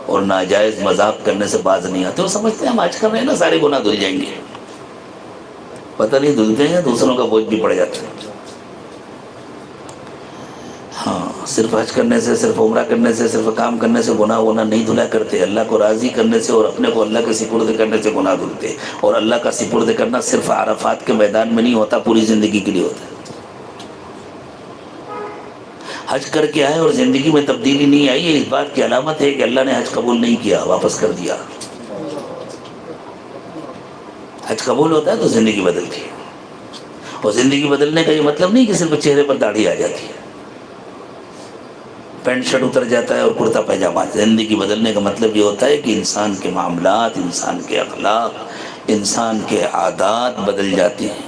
اور ناجائز مذاق کرنے سے باز نہیں آتے، وہ سمجھتے ہیں ہم حج کر رہے ہیں نا سارے گناہ دھل جائیں گے، پتہ نہیں دھلتے ہیں، دوسروں کا بوجھ بھی پڑ جاتا ہے۔ ہاں صرف حج کرنے سے، صرف عمرہ کرنے سے، صرف کام کرنے سے گناہ نہیں دھلا کرتے، اللہ کو راضی کرنے سے اور اپنے کو اللہ کے سپرد کرنے سے گناہ دھلتے، اور اللہ کا سپرد کرنا صرف عرفات کے میدان میں نہیں ہوتا، پوری زندگی کے لیے ہوتا ہے۔ حج کر کے آئے اور زندگی میں تبدیلی نہیں آئی، یہ اس بات کی علامت ہے کہ اللہ نے حج قبول نہیں کیا، واپس کر دیا۔ حج قبول ہوتا ہے تو زندگی بدلتی ہے، اور زندگی بدلنے کا یہ مطلب نہیں کہ صرف چہرے پر داڑھی آ جاتی ہے، پینٹ شرٹ اتر جاتا ہے اور کرتا پیجامہ۔ زندگی بدلنے کا مطلب یہ ہوتا ہے کہ انسان کے معاملات، انسان کے اخلاق، انسان کے عادات بدل جاتے ہیں،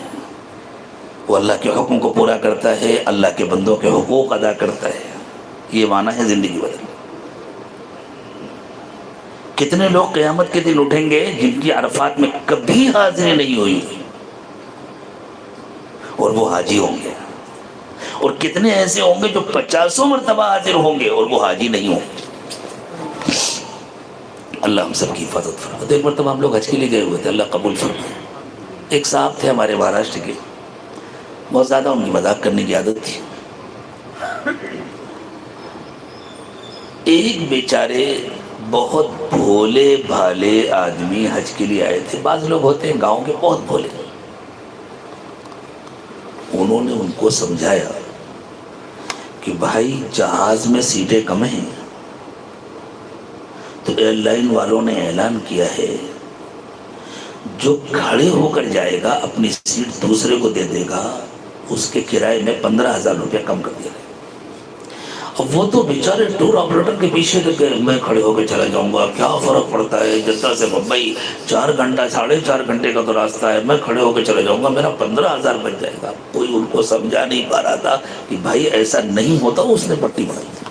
وہ اللہ کے حکم کو پورا کرتا ہے، اللہ کے بندوں کے حقوق ادا کرتا ہے، یہ معنی ہے زندگی بدلنا۔ کتنے لوگ قیامت کے دن اٹھیں گے جن کی عرفات میں کبھی حاضری نہیں ہوئی اور وہ حاجی ہوں گے، اور کتنے ایسے ہوں گے جو 50 مرتبہ حاضر ہوں گے اور وہ حاجی نہیں ہوں گے۔ اللہ ہم سب کی حفاظت فرمائے۔ تو ایک مرتبہ ہم لوگ حج کے لیے گئے ہوئے تھے، اللہ قبول فرمائے۔ ایک صاحب تھے ہمارے مہاراشٹر کے، بہت زیادہ ان کی مذاق کرنے کی عادت تھی۔ ایک بیچارے بہت بھولے بھالے آدمی حج کے لیے آئے تھے۔ بعض لوگ ہوتے ہیں گاؤں کے بہت بھولے، انہوں نے ان کو سمجھایا کہ بھائی جہاز میں سیٹیں کم ہیں تو ایئر لائن والوں نے اعلان کیا ہے جو کھڑے ہو کر جائے گا اپنی سیٹ دوسرے کو دے دے گا اس کے کرائے میں 15,000 روپے کم کر دیا. اب وہ تو بیچارے ٹور آپریٹر کے پیچھے تھے کہ میں کھڑے ہو کے چلا جاؤں گا, کیا فرق پڑتا ہے, جدہ سے ممبئی 4 گھنٹہ 4.5 گھنٹے کا تو راستہ ہے, میں کھڑے ہو کے چلا جاؤں گا, میرا 15,000 بچ جائے گا. کوئی ان کو سمجھا نہیں پا رہا تھا کہ بھائی ایسا نہیں ہوتا. اس نے پٹی بنائی تھی.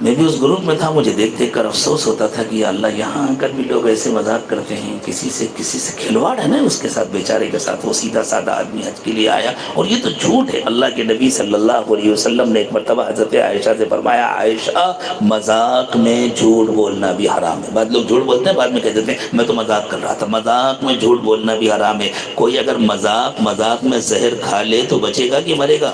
میں بھی اس گروپ میں تھا, مجھے دیکھ دیکھ کر افسوس ہوتا تھا کہ اللہ یہاں آ کر بھی لوگ ایسے مذاق کرتے ہیں. کسی سے کھلواڑ ہے نا اس کے ساتھ, بیچارے کے ساتھ. وہ سیدھا سادہ آدمی حج کے لیے آیا, اور یہ تو جھوٹ ہے. اللہ کے نبی صلی اللہ علیہ وسلم نے ایک مرتبہ حضرت عائشہ سے فرمایا, عائشہ مذاق میں جھوٹ بولنا بھی حرام ہے. بعض لوگ جھوٹ بولتے ہیں, بعد میں کہہ دیتے ہیں میں تو مذاق کر رہا تھا. مذاق میں جھوٹ بولنا بھی حرام ہے. کوئی اگر مذاق میں زہر کھا لے تو بچے گا کہ مرے گا؟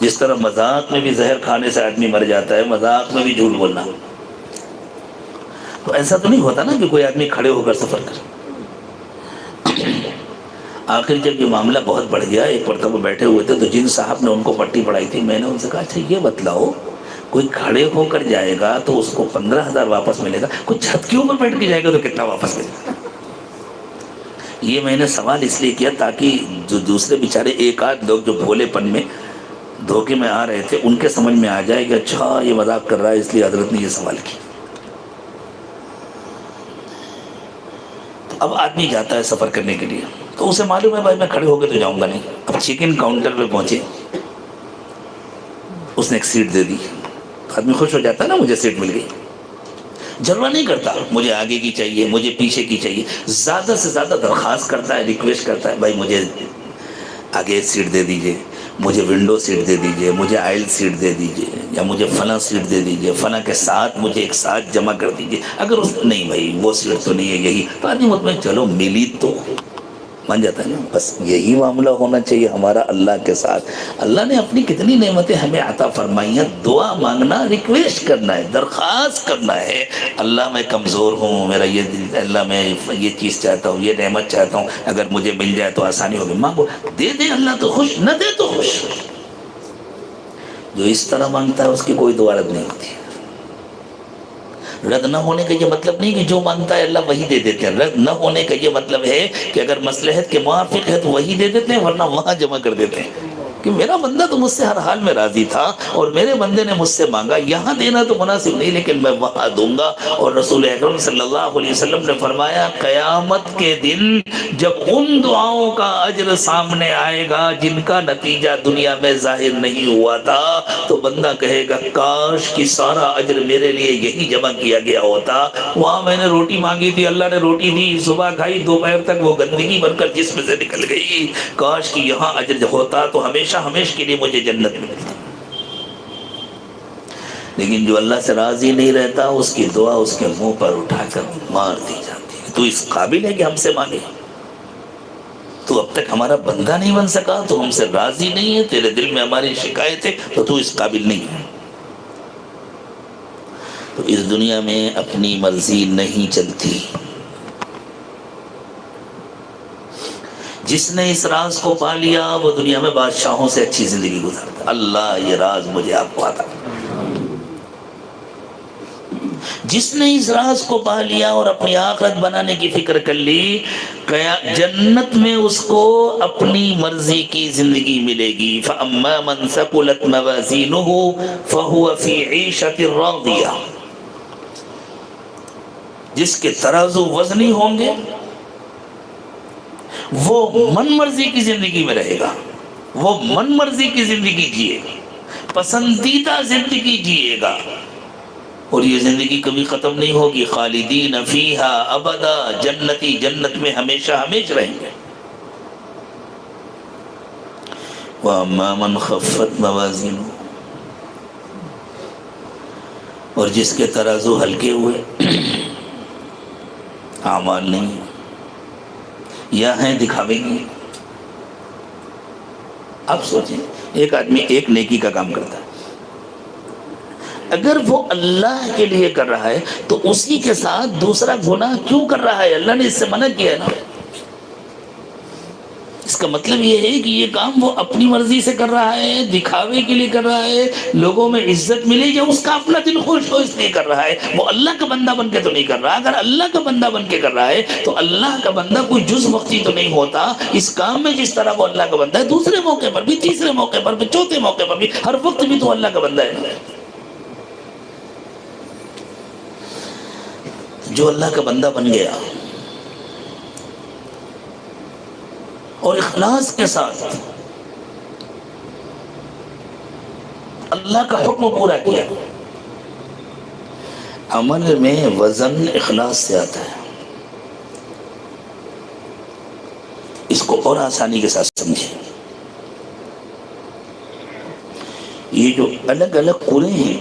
جس طرح مذاق میں بھی زہر کھانے سے آدمی مر جاتا ہے, مذاق میں بھی جھوٹ بولنا. تو ایسا تو نہیں ہوتا نا کہ کوئی آدمی کھڑے ہو کر سفر کرے. آخر جب یہ معاملہ بہت بڑھ گیا, ایک مرتبہ بیٹھے ہوئے تھے تو جن صاحب نے ان کو پٹی پڑھائی تھی, میں نے ان سے کہا اچھا یہ بتلاؤ, کوئی کھڑے ہو کر جائے گا تو اس کو 15,000 واپس ملے گا, کوئی چھت کے اوپر بیٹھ کے جائے گا تو کتنا واپس ملے گا؟ یہ میں نے سوال اس لیے کیا تاکہ جو دوسرے بیچارے ایک آدھ لوگ جو بھولے پن میں دھوکے میں آ رہے تھے ان کے سمجھ میں آ جائے کہ اچھا یہ مذاق کر رہا ہے, اس لیے حضرت نے یہ سوال کیا. تو اب آدمی جاتا ہے سفر کرنے کے لیے تو اسے معلوم ہے بھائی میں کھڑے ہو کے تو جاؤں گا نہیں. اب چیک ان کاؤنٹر پہ پہنچے, اس نے ایک سیٹ دے دی. آدمی خوش ہو جاتا ہے نا, مجھے سیٹ مل گئی. جلوہ نہیں کرتا مجھے آگے کی چاہیے, مجھے پیچھے کی چاہیے. زیادہ سے زیادہ درخواست کرتا ہے, ریکویسٹ کرتا ہے, بھائی مجھے آگے سیٹ دے دیجئے, مجھے ونڈو سیٹ دے دیجئے, مجھے آئل سیٹ دے دیجئے, یا مجھے فلاں سیٹ دے دیجئے, فلاں کے ساتھ مجھے ایک ساتھ جمع کر دیجئے. اگر اس نہیں بھائی وہ سیٹ تو نہیں ہے یہی, تو آدمی مطمئن چلو ملی تو مان جاتا ہے نا. بس یہی معاملہ ہونا چاہیے ہمارا اللہ کے ساتھ. اللہ نے اپنی کتنی نعمتیں ہمیں عطا فرمائی ہیں. دعا مانگنا, ریکویسٹ کرنا ہے, درخواست کرنا ہے. اللہ میں کمزور ہوں, میرا یہ دل, اللہ میں یہ چیز چاہتا ہوں, یہ نعمت چاہتا ہوں, اگر مجھے مل جائے تو آسانی ہوگی. مانگو, دے دے اللہ تو خوش, نہ دے تو خوش. جو اس طرح مانگتا ہے اس کی کوئی دعا رد نہیں ہوتی. رد نہ ہونے کا یہ مطلب نہیں کہ جو مانگتا ہے اللہ وہی دے دیتے ہیں. رد نہ ہونے کا یہ مطلب ہے کہ اگر مصلحت کے موافق ہے تو وہی دے دیتے ہیں, ورنہ وہاں جمع کر دیتے ہیں کہ میرا بندہ تو مجھ سے ہر حال میں راضی تھا اور میرے بندے نے مجھ سے مانگا, یہاں دینا تو مناسب نہیں لیکن میں وہاں دوں گا. اور رسول اکرم صلی اللہ علیہ وسلم نے فرمایا قیامت کے دن جب ان دعاؤں کا اجر سامنے آئے گا جن کا نتیجہ دنیا میں ظاہر نہیں ہوا تھا, تو بندہ کہے گا کاش کہ سارا اجر میرے لیے یہی جمع کیا گیا ہوتا. وہاں میں نے روٹی مانگی تھی, اللہ نے روٹی دی, صبح کھائی, دوپہر تک وہ گندگی بن کر جسم سے نکل گئی. کاش کہ یہاں اجر ہوتا تو ہمیشہ کے لیے مجھے جنت ملتی. لیکن جو اللہ سے راضی نہیں رہتا اس کی دعا اس کے منہ پر اٹھا کر مار دی جاتی ہے. تو اس قابل ہے کہ ہم سے مانگے؟ تو اب تک ہمارا بندہ نہیں بن سکا, تو ہم سے راضی نہیں ہے, تیرے دل میں ہماری شکایت ہے, تو اس قابل نہیں ہے. تو اس دنیا میں اپنی مرضی نہیں چلتی. جس نے اس راز کو پا لیا وہ دنیا میں بادشاہوں سے اچھی زندگی گزارتا. اللہ یہ راز مجھے آپ کو عطا. جس نے اس راز کو پا لیا اور اپنی آخرت بنانے کی فکر کر لی, جنت میں اس کو اپنی مرضی کی زندگی ملے گی. فَأَمَّا مَنْ ثَقُلَتْ مَوَازِينُهُ فَهُوَ فِي عِيشَةٍ رَاضِيَةٍ. جس کے ترازو وزنی ہوں گے وہ من مرضی کی زندگی میں رہے گا, وہ من مرضی کی زندگی جیے گا, پسندیدہ زندگی جیے گا, اور یہ زندگی کبھی ختم نہیں ہوگی. خالدین فیہا ابدا, جنتی جنت میں ہمیشہ ہمیشہ رہیں گے. وَأَمَّا مَنْ خَفَّتْ مَوَازِينُهُ, اور جس کے ترازو ہلکے ہوئے, اعمال نہیں یا ہیں دکھاوے گی. اب سوچیں, ایک آدمی ایک نیکی کا کام کرتا ہے, اگر وہ اللہ کے لیے کر رہا ہے تو اسی کے ساتھ دوسرا گناہ کیوں کر رہا ہے؟ اللہ نے اس سے منع کیا ہے نا. اس کا مطلب یہ ہے کہ یہ کام وہ اپنی مرضی سے کر رہا ہے، دکھاوے کے لیے کر رہا ہے، لوگوں میں عزت ملے یا اس کا اپنا دل خوش ہو اس لیے کر رہا ہے، وہ اللہ کا بندہ بن کے تو نہیں کر رہا۔ اگر اللہ کا بندہ بن کے کر رہا ہے تو اللہ کا بندہ کوئی جز وقتی تو نہیں ہوتا اس کام میں، جس طرح وہ اللہ کا بندہ ہے دوسرے موقع پر بھی، تیسرے موقع پر بھی، چوتھے موقع پر بھی، ہر وقت بھی تو اللہ کا بندہ ہے۔ جو اللہ کا بندہ بن گیا اور اخلاص کے ساتھ اللہ کا حکم پورا کیا، عمل میں وزن اخلاص سے آتا ہے۔ اس کو اور آسانی کے ساتھ سمجھیں، یہ جو الگ الگ قرے ہیں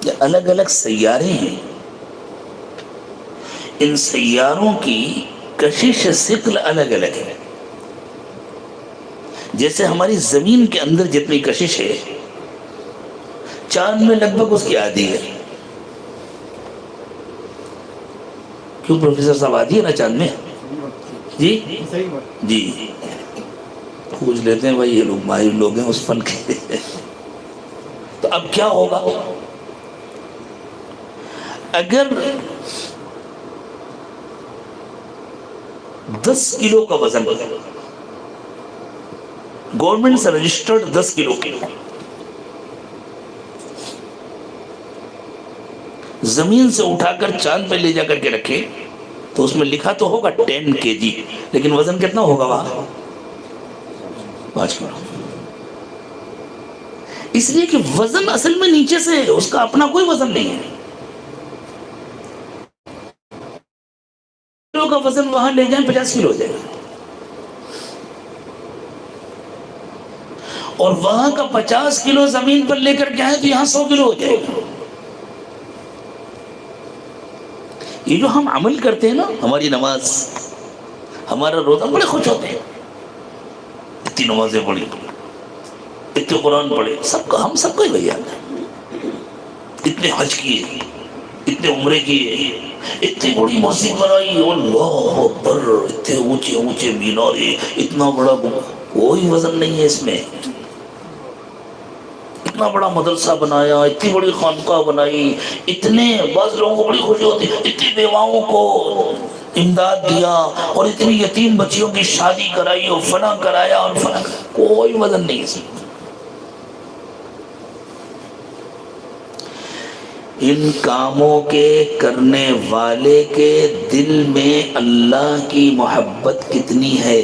یا الگ الگ سیارے ہیں، ان سیاروں کی کشش ثقل الگ الگ ہے۔ جیسے ہماری زمین کے اندر جتنی کشش ہے، چاند میں لگ بھگ اس کی آدھی ہے۔ کیوں پروفیسر صاحب آدھی ہے نا چاند میں؟ جی جی پوچھ لیتے ہیں بھائی، یہ لوگ ماہر لوگ ہیں اس فن کے۔ تو اب کیا ہوگا اگر 10 کلو کا وزن، گورنمنٹ سے رجسٹرڈ 10 کلو زمین سے اٹھا کر چاند پہ لے جا کر کے رکھے تو اس میں لکھا تو ہوگا 10 kg، لیکن وزن کتنا ہوگا وہاں؟ 5 کلو۔ اس لیے کہ وزن اصل میں نیچے سے ہے، اس کا اپنا کوئی وزن نہیں ہے۔ کلو کا وزن وہاں لے جائیں 50 کلو ہو جائے گا، اور وہاں کا 50 کلو زمین پر لے کر کے آئے تو یہاں 100 کلو ہو جائے گا۔ یہ جو ہم عمل کرتے ہیں نا، ہماری نماز، ہمارا روزہ، بڑے خوش ہوتے ہیں، اتنی نمازیں پڑھی، اتنے قرآن پڑھے، سب کا ہم سب کو ہی وہی یاد ہے، اتنے حج کیے، اتنے عمرے کیے، اتنی بڑی مسجد بنائی، اللہ اکبر، اتنے اونچے اونچے مینارے، اتنا بڑا، کوئی وزن نہیں ہے اس میں۔ اتنا بڑا مدرسہ بنایا، اتنی بڑی خانقاہ بنائی، اتنے، بعض لوگوں کو بڑی خوشی ہوتی، اتنی بیواؤں کو امداد دیا، اور اتنی یتیم بچیوں کی شادی کرائی، اور فلاں کرایا اور فلاں، کوئی وزن نہیں اس میں۔ ان کاموں کے کرنے والے کے دل میں اللہ کی محبت کتنی ہے۔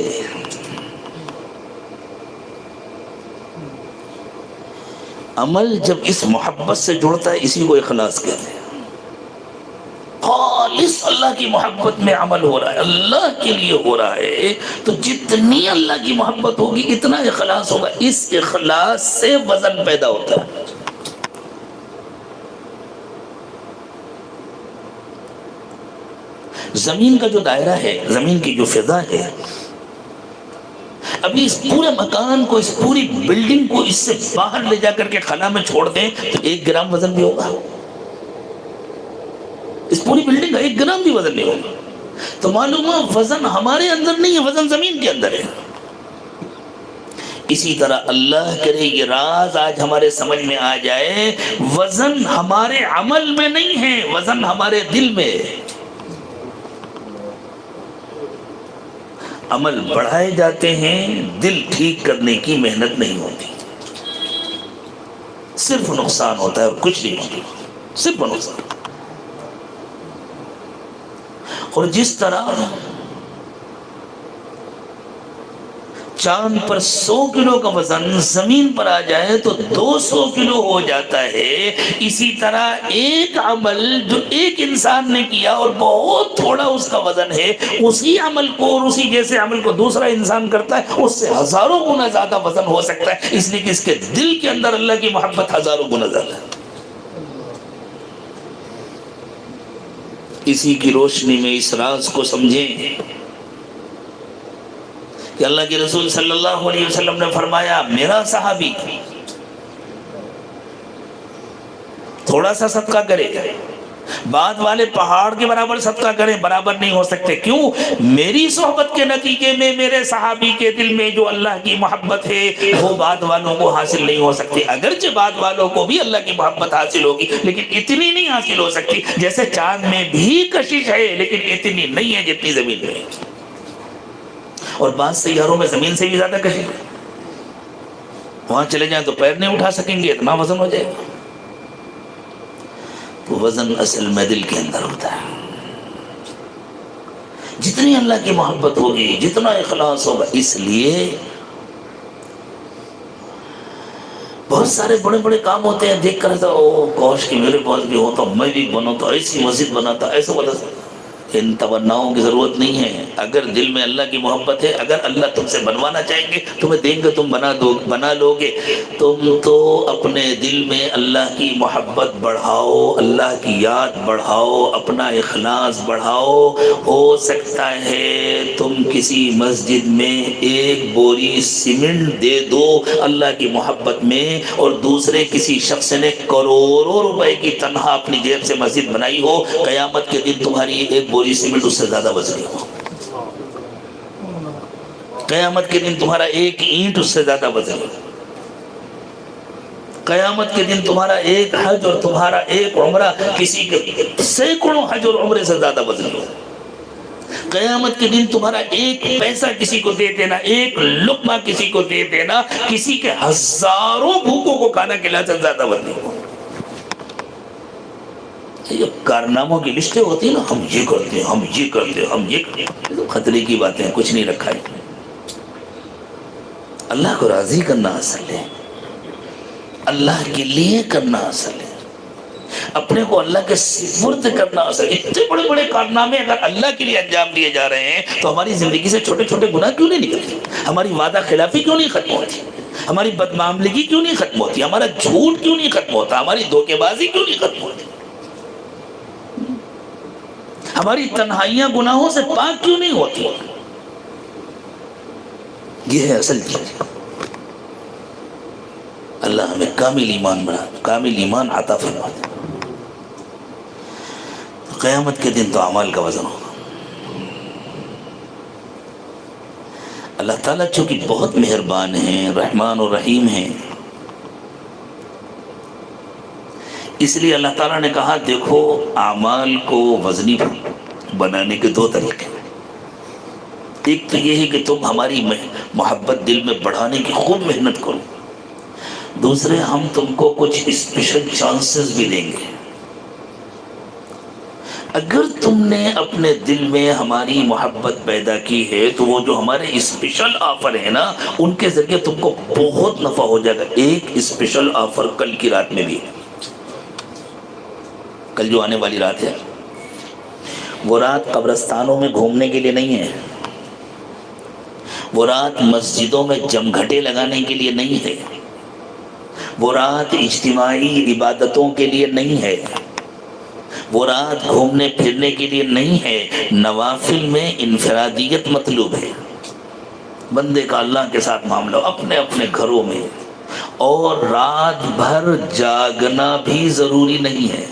عمل جب اس محبت سے جڑتا ہے، اسی کو اخلاص کہتے ہیں۔ خالص اللہ کی محبت میں عمل ہو رہا ہے، اللہ کے لیے ہو رہا ہے، تو جتنی اللہ کی محبت ہوگی اتنا اخلاص ہوگا۔ اس اخلاص سے وزن پیدا ہوتا ہے۔ زمین کا جو دائرہ ہے، زمین کی جو فضا ہے، ابھی اس پورے مکان کو، اس پوری بلڈنگ کو اس سے باہر لے جا کر کے خلا میں چھوڑ دیں تو 1 گرام وزن بھی ہوگا؟ اس پوری بلڈنگ کا 1 گرام بھی وزن نہیں ہوگا۔ تو معلوم ہے وزن ہمارے اندر نہیں ہے، وزن زمین کے اندر ہے۔ اسی طرح اللہ کرے یہ راز آج ہمارے سمجھ میں آ جائے، وزن ہمارے عمل میں نہیں ہے، وزن ہمارے دل میں ہے۔ عمل بڑھائے جاتے ہیں، دل ٹھیک کرنے کی محنت نہیں ہوتی، صرف نقصان ہوتا ہے اور کچھ نہیں ہوتا، صرف نقصان۔ اور جس طرح چاند پر 100 کلو کا وزن زمین پر آ جائے تو 200 کلو ہو جاتا ہے، اسی طرح ایک عمل جو ایک انسان نے کیا اور بہت تھوڑا اس کا وزن ہے، اسی عمل کو اور اسی جیسے عمل کو دوسرا انسان کرتا ہے، اس سے ہزاروں گنا زیادہ وزن ہو سکتا ہے، اس لیے کہ اس کے دل کے اندر اللہ کی محبت ہزاروں گنا زیادہ ہے۔ اسی کی روشنی میں اس راز کو سمجھیں کہ اللہ کے رسول صلی اللہ علیہ وسلم نے فرمایا، میرا صحابی تھوڑا سا صدقہ کرے بعد والے پہاڑ کے برابر صدقہ کریں، برابر نہیں ہو سکتے. کیوں؟ میری صحبت کے نتیجے میں میرے صحابی کے دل میں جو اللہ کی محبت ہے وہ بعد والوں کو حاصل نہیں ہو سکتی. اگرچہ بعد والوں کو بھی اللہ کی محبت حاصل ہوگی لیکن اتنی نہیں حاصل ہو سکتی. جیسے چاند میں بھی کشش ہے لیکن اتنی نہیں ہے جتنی زمین میں ہے. اور بعض سیاروں میں زمین سے بھی زیادہ کشش ہے. وہاں چلے جائیں تو پیر نہیں اٹھا سکیں گے، اتنا وزن ہو جائے گا. تو وزن اصل میں دل کے اندر ہوتا ہے. جتنی اللہ کی محبت ہوگی، جتنا اخلاص ہوگا. اس لیے بہت سارے بڑے بڑے کام ہوتے ہیں، دیکھ کر او کاش کہ میرے پاس بھی ہو تو میں بھی بنوں تو ایسی مسجد بناتا، ایسا بتا. ان تمناؤں کی ضرورت نہیں ہے. اگر دل میں اللہ کی محبت ہے، اگر اللہ تم سے بنوانا چاہیں گے تمہیں دیں گے، تم بنا لو گے. تم تو اپنے دل میں اللہ کی محبت بڑھاؤ، اللہ کی یاد بڑھاؤ، اپنا اخلاص بڑھاؤ. ہو سکتا ہے تم کسی مسجد میں ایک بوری سیمنٹ دے دو اللہ کی محبت میں، اور دوسرے کسی شخص نے کروڑوں روپے کی تنہا اپنی جیب سے مسجد بنائی ہو، قیامت کے دن تمہاری ایک بوری سیمنٹ اس سے زیادہ وزنی ہو. قیامت کے دن تمہارا ایک اینٹ اس سے زیادہ وزنی ہو. قیامت کے دن تمہارا ایک حج اور تمہارا ایک عمرہ کسی کے سینکڑوں حج اور عمرے سے زیادہ وزنی ہو. قیامت کے دن تمہارا ایک پیسہ کسی کو دے دینا، ایک لقمہ کسی کو دے دینا، کسی کے ہزاروں بھوکوں کو کھانا کھلانا سے زیادہ وزنی ہو. یہ کارناموں کی لسٹیں ہوتی ہیں نا، ہم یہ کرتے ہیں، ہم یہ کرتے ہیں، ہم یہ کرتے ہیں. تو خطرے کی باتیں، کچھ نہیں رکھا ہے. اللہ کو راضی کرنا اصل ہے، اللہ کے لیے کرنا اصل ہے، اپنے کو اللہ کے سپرد کرنا اصل ہے. اتنے بڑے بڑے کارنامے اگر اللہ کے لیے انجام دیے جا رہے ہیں تو ہماری زندگی سے چھوٹے چھوٹے گناہ کیوں نہیں نکلتے؟ ہماری وعدہ خلافی کیوں نہیں ختم ہوتی؟ ہماری بدمعاملگی کیوں نہیں ختم ہوتی؟ ہمارا جھوٹ کیوں نہیں ختم ہوتا؟ ہماری دھوکے بازی کیوں نہیں ختم ہوتی؟ ہماری تنہائیاں گناہوں سے پاک کیوں نہیں ہوتی؟ یہ ہے اصل چیز. اللہ ہمیں کامل ایمان بنا، کامل ایمان عطا فرما دے. قیامت کے دن تو اعمال کا وزن ہوگا. اللہ تعالیٰ چونکہ بہت مہربان ہیں، رحمان و رحیم ہیں، اس لیے اللہ تعالیٰ نے کہا دیکھو اعمال کو وزنی بنانے کے دو طریقے ہیں. ایک تو یہ ہے کہ تم ہماری محبت دل میں بڑھانے کی خوب محنت کرو. دوسرے ہم تم کو کچھ اسپیشل چانسز بھی دیں گے. اگر تم نے اپنے دل میں ہماری محبت پیدا کی ہے تو وہ جو ہمارے اسپیشل آفر ہیں نا ان کے ذریعے تم کو بہت نفع ہو جائے گا. ایک اسپیشل آفر کل کی رات میں بھی ہے. کل جو آنے والی رات ہے وہ رات قبرستانوں میں گھومنے کے لیے نہیں ہے، وہ رات مسجدوں میں جمگھٹے لگانے کے لیے نہیں ہے، وہ رات اجتماعی عبادتوں کے لیے نہیں ہے، وہ رات گھومنے پھرنے کے لیے نہیں ہے. نوافل میں انفرادیت مطلوب ہے. بندے کا اللہ کے ساتھ معاملہ اپنے اپنے گھروں میں، اور رات بھر جاگنا بھی ضروری نہیں ہے.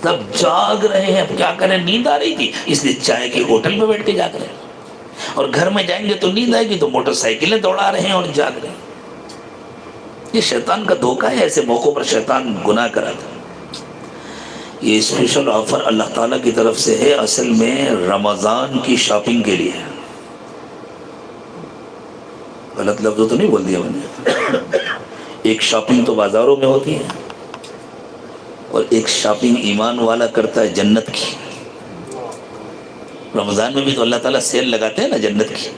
تب جاگ رہے ہیں، اب کیا کریں، نیند آ رہی تھی اس لیے چائے کے ہوٹل میں بیٹھ کے جاگ رہے ہیں، اور گھر میں جائیں گے تو نیند آئے گی تو موٹر سائیکلیں دوڑا رہے ہیں اور جاگ رہے ہیں. یہ شیطان کا دھوکہ ہے. ایسے موقعوں پر شیطان گناہ کراتا ہے. یہ اسپیشل آفر اللہ تعالیٰ کی طرف سے ہے، اصل میں رمضان کی شاپنگ کے لیے. غلط لفظ تو نہیں بول دیا میں نے. ایک شاپنگ تو بازاروں میں ہوتی ہے اور ایک شاپنگ ایمان والا کرتا ہے جنت کی. رمضان میں بھی تو اللہ تعالیٰ سیل لگاتے ہیں نا جنت کی.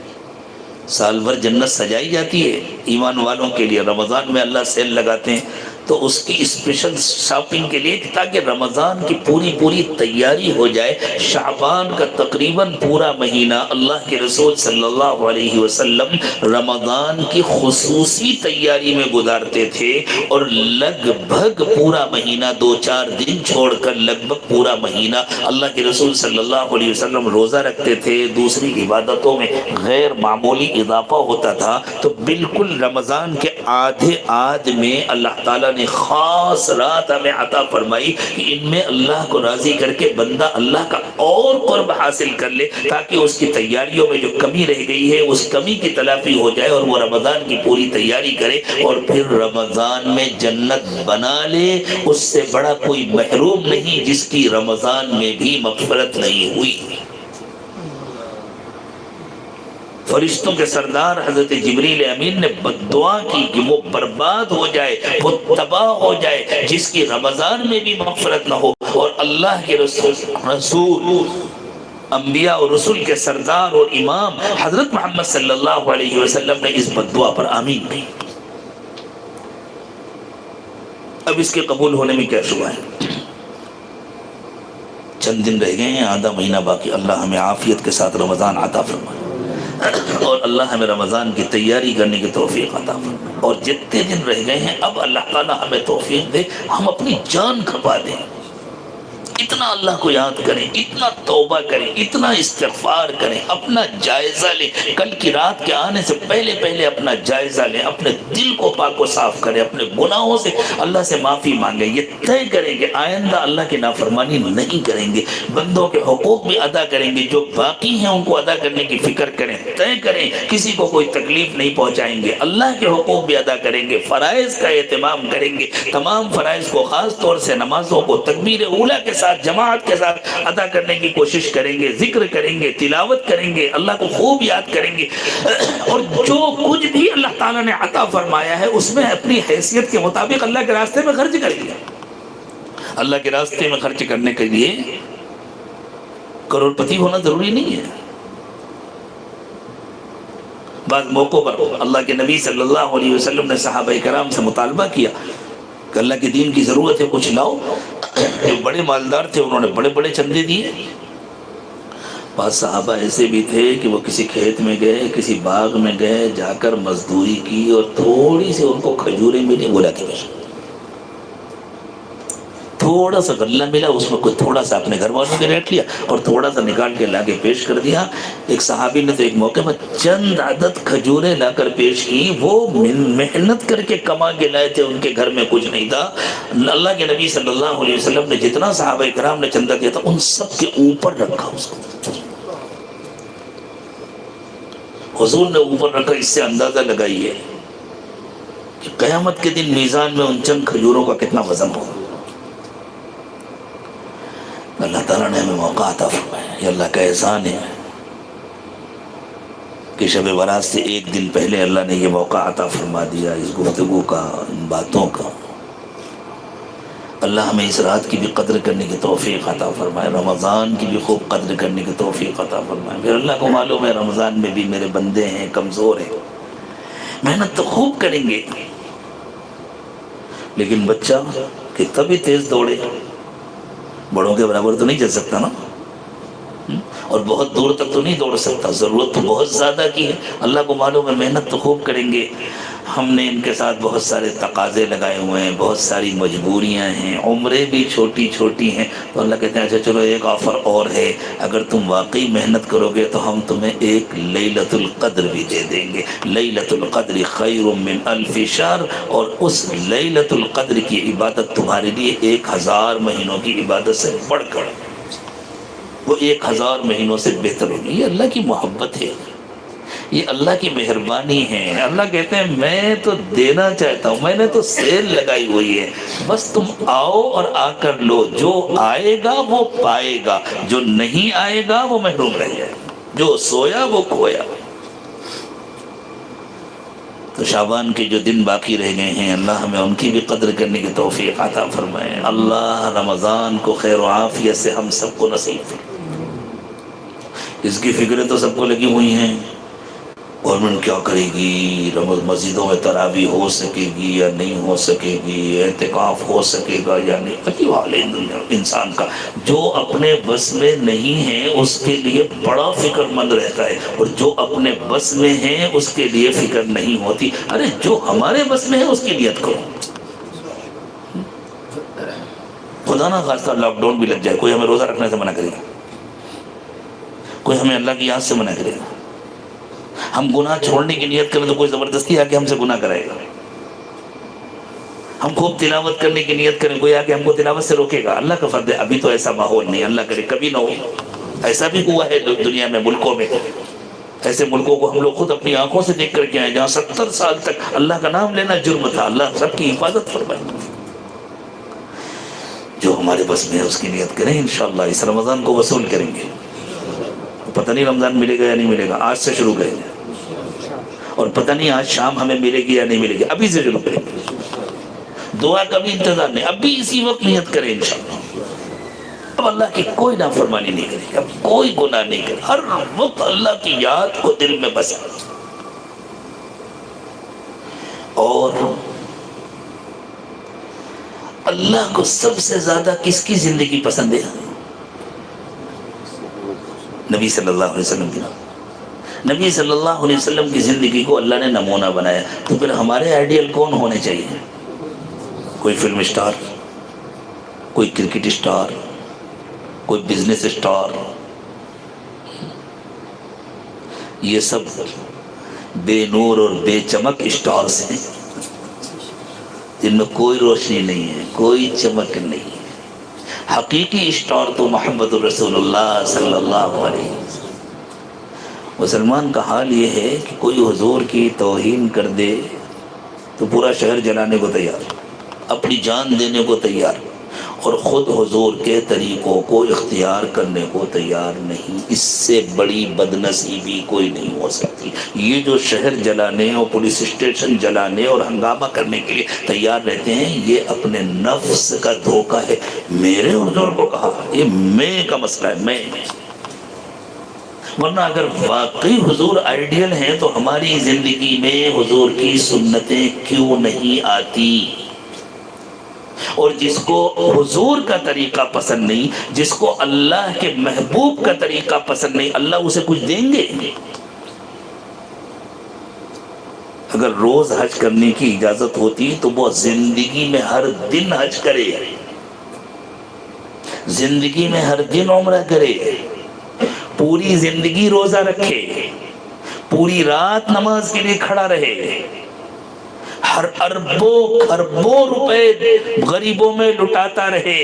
سال بھر جنت سجائی جاتی ہے ایمان والوں کے لیے، رمضان میں اللہ سیل لگاتے ہیں. تو اس کی اسپیشل شاپنگ کے لیے تاکہ رمضان کی پوری تیاری ہو جائے. شعبان کا تقریباً پورا مہینہ اللہ کے رسول صلی اللہ علیہ وسلم رمضان کی خصوصی تیاری میں گزارتے تھے، اور لگ بھگ پورا مہینہ 2-4 دن چھوڑ کر لگ بھگ پورا مہینہ اللہ کے رسول صلی اللہ علیہ وسلم روزہ رکھتے تھے. دوسری عبادتوں میں غیر معمولی اضافہ ہوتا تھا. تو بالکل رمضان کے آدھے میں اللہ تعالیٰ نے خاص رات ہمیں عطا فرمائی کہ ان میں اللہ کو راضی کر کے بندہ اللہ کا اور قرب حاصل کر لے، تاکہ اس کی تیاریوں میں جو کمی رہ گئی ہے اس کمی کی تلافی ہو جائے، اور وہ رمضان کی پوری تیاری کرے اور پھر رمضان میں جنت بنا لے۔ اس سے بڑا کوئی محروم نہیں جس کی رمضان میں بھی مغفرت نہیں ہوئی۔ فرشتوں کے سردار حضرت جبریل امین نے بددعا کی کہ وہ برباد ہو جائے، وہ تباہ ہو جائے جس کی رمضان میں بھی مغفرت نہ ہو۔ اور اللہ کے رسول انبیاء اور رسول کے سردار اور امام حضرت محمد صلی اللہ علیہ وسلم نے اس بددعا پر آمین کہی۔ اب اس کے قبول ہونے میں کیا شبہ ہے؟ چند دن رہ گئے ہیں، آدھا مہینہ باقی۔ اللہ ہمیں عافیت کے ساتھ رمضان عطا فرمائے، اور اللہ ہمیں رمضان کی تیاری کرنے کی توفیق عطا فرمائے۔ اور جتنے دن رہ گئے ہیں اب اللہ تعالیٰ ہمیں توفیق دے ہم اپنی جان کھپا دیں، اتنا اللہ کو یاد کریں، اتنا توبہ کریں، اتنا استغفار کریں، اپنا جائزہ لیں۔ کل کی رات کے آنے سے پہلے اپنا جائزہ لیں، اپنے دل کو پاک و صاف کریں، اپنے گناہوں سے اللہ سے معافی مانگیں، یہ طے کریں کہ آئندہ اللہ کی نافرمانی نہیں کریں گے، بندوں کے حقوق بھی ادا کریں گے، جو باقی ہیں ان کو ادا کرنے کی فکر کریں، طے کریں کسی کو کوئی تکلیف نہیں پہنچائیں گے، اللہ کے حقوق بھی ادا کریں گے، فرائض کا اہتمام کریں گے، تمام فرائض کو خاص طور سے نمازوں کو تکبیر اولیٰ کے ساتھ جماعت کے ساتھ ادا کرنے کی کوشش کریں گے، ذکر کریں گے، تلاوت کریں گے، اللہ کو خوب یاد کریں گے، اور جو کچھ بھی اللہ تعالیٰ نے عطا فرمایا ہے اس میں اپنی حیثیت کے مطابق اللہ کے راستے میں خرچ کریں گے۔ اللہ کے راستے میں خرچ کرنے کے لیے کروڑ پتی ہونا ضروری نہیں ہے۔ بعض موقعوں پر اللہ کے نبی صلی اللہ علیہ وسلم نے صحابہ کرام سے مطالبہ کیا کہ اللہ کے دین کی ضرورت ہے، کچھ لاؤ۔ جو بڑے مالدار تھے انہوں نے بڑے بڑے چندے دیے۔ بعض صحابہ ایسے بھی تھے کہ وہ کسی کھیت میں گئے، کسی باغ میں گئے، جا کر مزدوری کی اور تھوڑی سی ان کو کھجوریں ملی، بولا کہ تھوڑا سا غلہ ملا، اس میں کوئی تھوڑا سا اپنے گھر والوں کے ریٹ لیا اور تھوڑا سا نکال کے لا کے پیش کر دیا۔ ایک صحابی نے تو ایک موقع میں چند عدد کھجوریں لا کر پیش کی، وہ محنت کر کے کما کے لائے تھے، ان کے گھر میں کچھ نہیں تھا۔ اللہ کے نبی صلی اللہ علیہ وسلم نے جتنا صحابہ کرام نے چندہ دیا تھا ان سب کے اوپر رکھا اس کو، حضور نے اوپر رکھا۔ اس سے اندازہ لگائیے کہ قیامت کے دن میزان میں ان چند کھجوروں کا کتنا وزن ہوگا۔ اللہ تعالیٰ نے ہمیں موقع عطا فرمایا، یہ اللہ کا احسان ہے کہ شب برات سے ایک دن پہلے اللہ نے یہ موقع عطا فرما دیا اس گفتگو کا، ان باتوں کا۔ اللہ ہمیں اس رات کی بھی قدر کرنے کی توفیق عطا فرمائے، رمضان کی بھی خوب قدر کرنے کی توفیق عطا فرمائے۔ پھر اللہ کو معلوم ہے رمضان میں بھی میرے بندے ہیں، کمزور ہیں، محنت تو خوب کریں گے، لیکن بچہ کتنا بھی تیز دوڑے بڑوں کے برابر تو نہیں چل سکتا نا، اور بہت دور تک تو نہیں دوڑ سکتا، ضرورت تو بہت زیادہ کی ہے۔ اللہ کو معلوم ہے محنت تو خوب کریں گے، ہم نے ان کے ساتھ بہت سارے تقاضے لگائے ہوئے ہیں، بہت ساری مجبوریاں ہیں، عمریں بھی چھوٹی چھوٹی ہیں، تو اللہ کہتے ہیں اچھا چلو ایک آفر اور ہے، اگر تم واقعی محنت کرو گے تو ہم تمہیں ایک لیلۃ القدر بھی دے دیں گے۔ لیلۃ القدر خیر من الف شہر، اور اس لیلۃ القدر کی عبادت تمہارے لیے 1000 مہینوں کی عبادت سے بڑھ کر، وہ 1000 مہینوں سے بہتر ہوگی۔ یہ اللہ کی محبت ہے، یہ اللہ کی مہربانی ہے۔ اللہ کہتے ہیں میں تو دینا چاہتا ہوں، میں نے تو سیل لگائی ہوئی ہے، بس تم آؤ اور آ کر لو، جو آئے گا وہ پائے گا، جو نہیں آئے گا وہ محروم رہ جائے، جو سویا وہ کھویا۔ تو شعبان کے جو دن باقی رہ گئے ہیں اللہ ہمیں ان کی بھی قدر کرنے کی توفیق عطا فرمائے۔ اللہ رمضان کو خیر و عافیت سے ہم سب کو نصیب فرمائے۔ اس کی فکریں تو سب کو لگی ہوئی ہیں، گورنمنٹ کیا کرے گی، مسجدوں میں تراویح ہو سکے گی یا نہیں ہو سکے گی، اعتکاف ہو سکے گا یا نہیں، عجیب حال ہے انسان کا۔ جو اپنے بس میں نہیں ہے اس کے لیے بڑا فکر مند رہتا ہے، اور جو اپنے بس میں ہے اس کے لیے فکر نہیں ہوتی۔ ارے جو ہمارے بس میں ہے اس کی نیت کرو، خدا نہ خواستہ لاک ڈاؤن بھی لگ جائے، کوئی ہمیں روزہ رکھنے سے منع کرے گا، کوئی ہمیں اللہ کی یاد سے منع کرے گا، ہم گناہ چھوڑنے کی نیت کریں تو کوئی زبردستی آ کے ہم سے گناہ کرائے گا۔ ہم خوب تلاوت کرنے کی نیت کریں، کوئی آگے ہم کو تلاوت سے روکے گا؟ اللہ کا فرض ہے ابھی تو ایسا ماحول نہیں، اللہ کرے کبھی نہ ہو۔ ایسا بھی ہوا ہے دنیا میں، ملکوں میں، ایسے ملکوں کو ہم لوگ خود اپنی آنکھوں سے دیکھ کر کے آئے جہاں 70 سال تک اللہ کا نام لینا جرم تھا۔ اللہ سب کی حفاظت فرمائے۔ جو ہمارے بس میں ہے اس کی نیت کریں، انشاءاللہ اس رمضان کو وصول کریں گے۔ پتہ نہیں رمضان ملے گا یا نہیں ملے گا، آج سے شروع کریں گے، اور پتہ نہیں آج شام ہمیں ملے گی یا نہیں ملے گی، ابھی سے شروع کریں گے۔ دعا کا بھی انتظار نہیں، ابھی اسی وقت نیت کریں انشاءاللہ۔ اب اللہ کی کوئی نافرمانی نہیں کرے گی، اب کوئی گناہ نہیں کرے، ہر وقت اللہ کی یاد کو دل میں بسا۔ اور اللہ کو سب سے زیادہ کس کی زندگی پسند ہے؟ نبی صلی اللہ علیہ وسلم کی۔ نبی صلی اللہ علیہ وسلم کی زندگی کو اللہ نے نمونہ بنایا، تو پھر ہمارے آئیڈیل کون ہونے چاہیے؟ کوئی فلم اسٹار، کوئی کرکٹ اسٹار، کوئی بزنس اسٹار، یہ سب بے نور اور بے چمک اسٹارز ہیں جن میں کوئی روشنی نہیں ہے، کوئی چمک نہیں ہے۔ حقیقی اسٹار تو محمد رسول اللہ صلی اللہ علیہ وسلم۔ مسلمان کا حال یہ ہے کہ کوئی حضور کی توہین کر دے تو پورا شہر جلانے کو تیار، اپنی جان دینے کو تیار، اور خود حضور کے طریقوں کو اختیار کرنے کو تیار نہیں۔ اس سے بڑی بدنصیبی کوئی نہیں ہو سکتی۔ یہ جو شہر جلانے اور پولیس اسٹیشن جلانے اور ہنگامہ کرنے کے لیے تیار رہتے ہیں، یہ اپنے نفس کا دھوکہ ہے۔ میرے حضور کو کہا، یہ میں کا مسئلہ ہے، میں۔ ورنہ اگر واقعی حضور آئیڈیل ہیں تو ہماری زندگی میں حضور کی سنتیں کیوں نہیں آتی؟ اور جس کو حضور کا طریقہ پسند نہیں، جس کو اللہ کے محبوب کا طریقہ پسند نہیں، اللہ اسے کچھ دیں گے؟ اگر روز حج کرنے کی اجازت ہوتی تو وہ زندگی میں ہر دن حج کرے، زندگی میں ہر دن عمرہ کرے، پوری زندگی روزہ رکھے، پوری رات نماز کے لیے کھڑا رہے، ہر اربوں خربوں روپے غریبوں میں لٹاتا رہے۔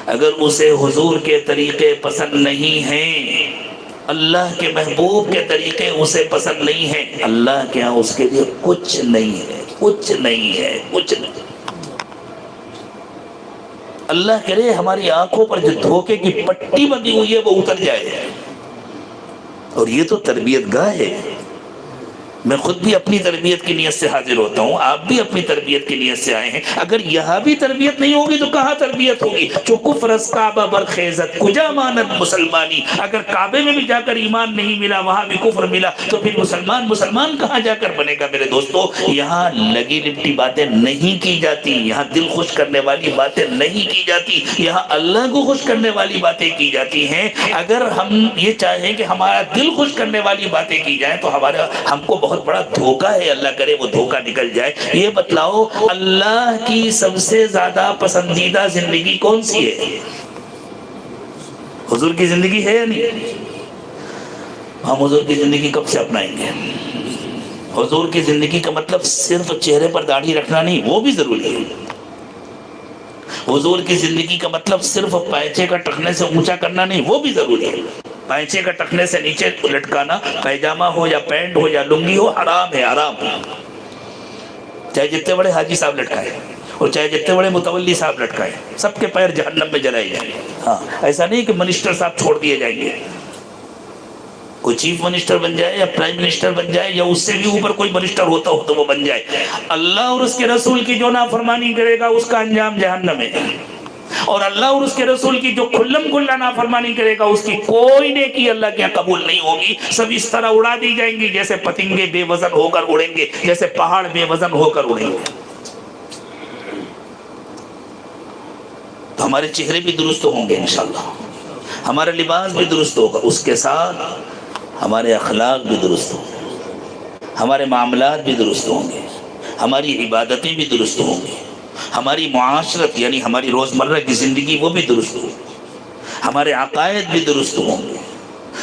اگر اسے حضور کے طریقے پسند نہیں ہیں، اللہ کے محبوب کے طریقے اسے پسند نہیں ہیں، اللہ کے ہاں اس کے لیے کچھ نہیں ہے، کچھ نہیں ہے، کچھ نہیں۔ اللہ کرے ہماری آنکھوں پر جو دھوکے کی پٹی بندھی ہوئی ہے وہ اتر جائے۔ اور یہ تو تربیت گاہ ہے۔ میں خود بھی اپنی تربیت کی نیت سے حاضر ہوتا ہوں، آپ بھی اپنی تربیت کی نیت سے آئے ہیں۔ اگر یہاں بھی تربیت نہیں ہوگی تو کہاں تربیت ہوگی؟ جو کفر از کعبہ برخیزت کجا ماند مسلمانی۔ اگر کعبے میں بھی جا کر ایمان نہیں ملا، وہاں بھی کفر ملا، تو پھر مسلمان کہاں جا کر بنے گا؟ میرے دوستو، یہاں لگی لپٹی باتیں نہیں کی جاتی، یہاں دل خوش کرنے والی باتیں نہیں کی جاتی، یہاں اللہ کو خوش کرنے والی باتیں کی جاتی ہیں۔ اگر ہم یہ چاہیں کہ ہمارا دل خوش کرنے والی باتیں کی جائیں تو ہم کو بہت بڑا دھوکہ ہے، اللہ کرے وہ دھوکہ نکل جائے۔ یہ بتلاؤ اللہ کی سب سے زیادہ پسندیدہ زندگی کون سی ہے؟ حضور کی زندگی ہے یا نہیں؟ ہم حضور کی زندگی کب سے اپنائیں گے؟ حضور کی زندگی کا مطلب صرف چہرے پر داڑھی رکھنا نہیں، وہ بھی ضروری ہے۔ حضور کی زندگی کا مطلب صرف پائچے کا ٹخنے سے اونچا کرنا نہیں، وہ بھی ضروری ہے۔ پائچے کا ٹخنے سے نیچے لٹکانا، پیجامہ ہو یا پینٹ ہو یا لنگی ہو، حرام ہے، حرام۔ چاہے جتنے بڑے حاجی صاحب لٹکائے اور چاہے جتنے بڑے متولی صاحب لٹکائے، سب کے پیر جہنم میں جلائے جائیں گے۔ ہاں، ایسا نہیں کہ منسٹر صاحب چھوڑ دیے جائیں گے، کوئی چیف منسٹر بن جائے یا پرائم منسٹر بن جائے یا اس سے بھی اوپر کوئی منسٹر ہوتا ہو تو وہ بن جائے، اللہ اور اس کے رسول کی جو نافرمانی کرے گا اس کا انجام جہنم ہے، اور اللہ اور اس کے رسول کی جو کھلم کھلا نافرمانی کرے گا اس کی کوئی نیکی اللہ کے یہاں قبول نہیں ہوگی۔ سب اس طرح اڑا دی جائیں گی جیسے پتنگے بے وزن ہو کر اڑیں گے، جیسے پہاڑ بے وزن ہو کر اڑیں گے۔ تو ہمارے چہرے بھی درست ہوں گے انشاءاللہ، ہمارا لباس بھی درست ہوگا، اس کے ساتھ ہمارے اخلاق بھی درست ہوں گے، ہمارے معاملات بھی درست ہوں گے، ہماری عبادتیں بھی درست ہوں گی، ہماری معاشرت یعنی ہماری روزمرہ کی زندگی وہ بھی درست ہوگی، ہمارے عقائد بھی درست ہوں گے،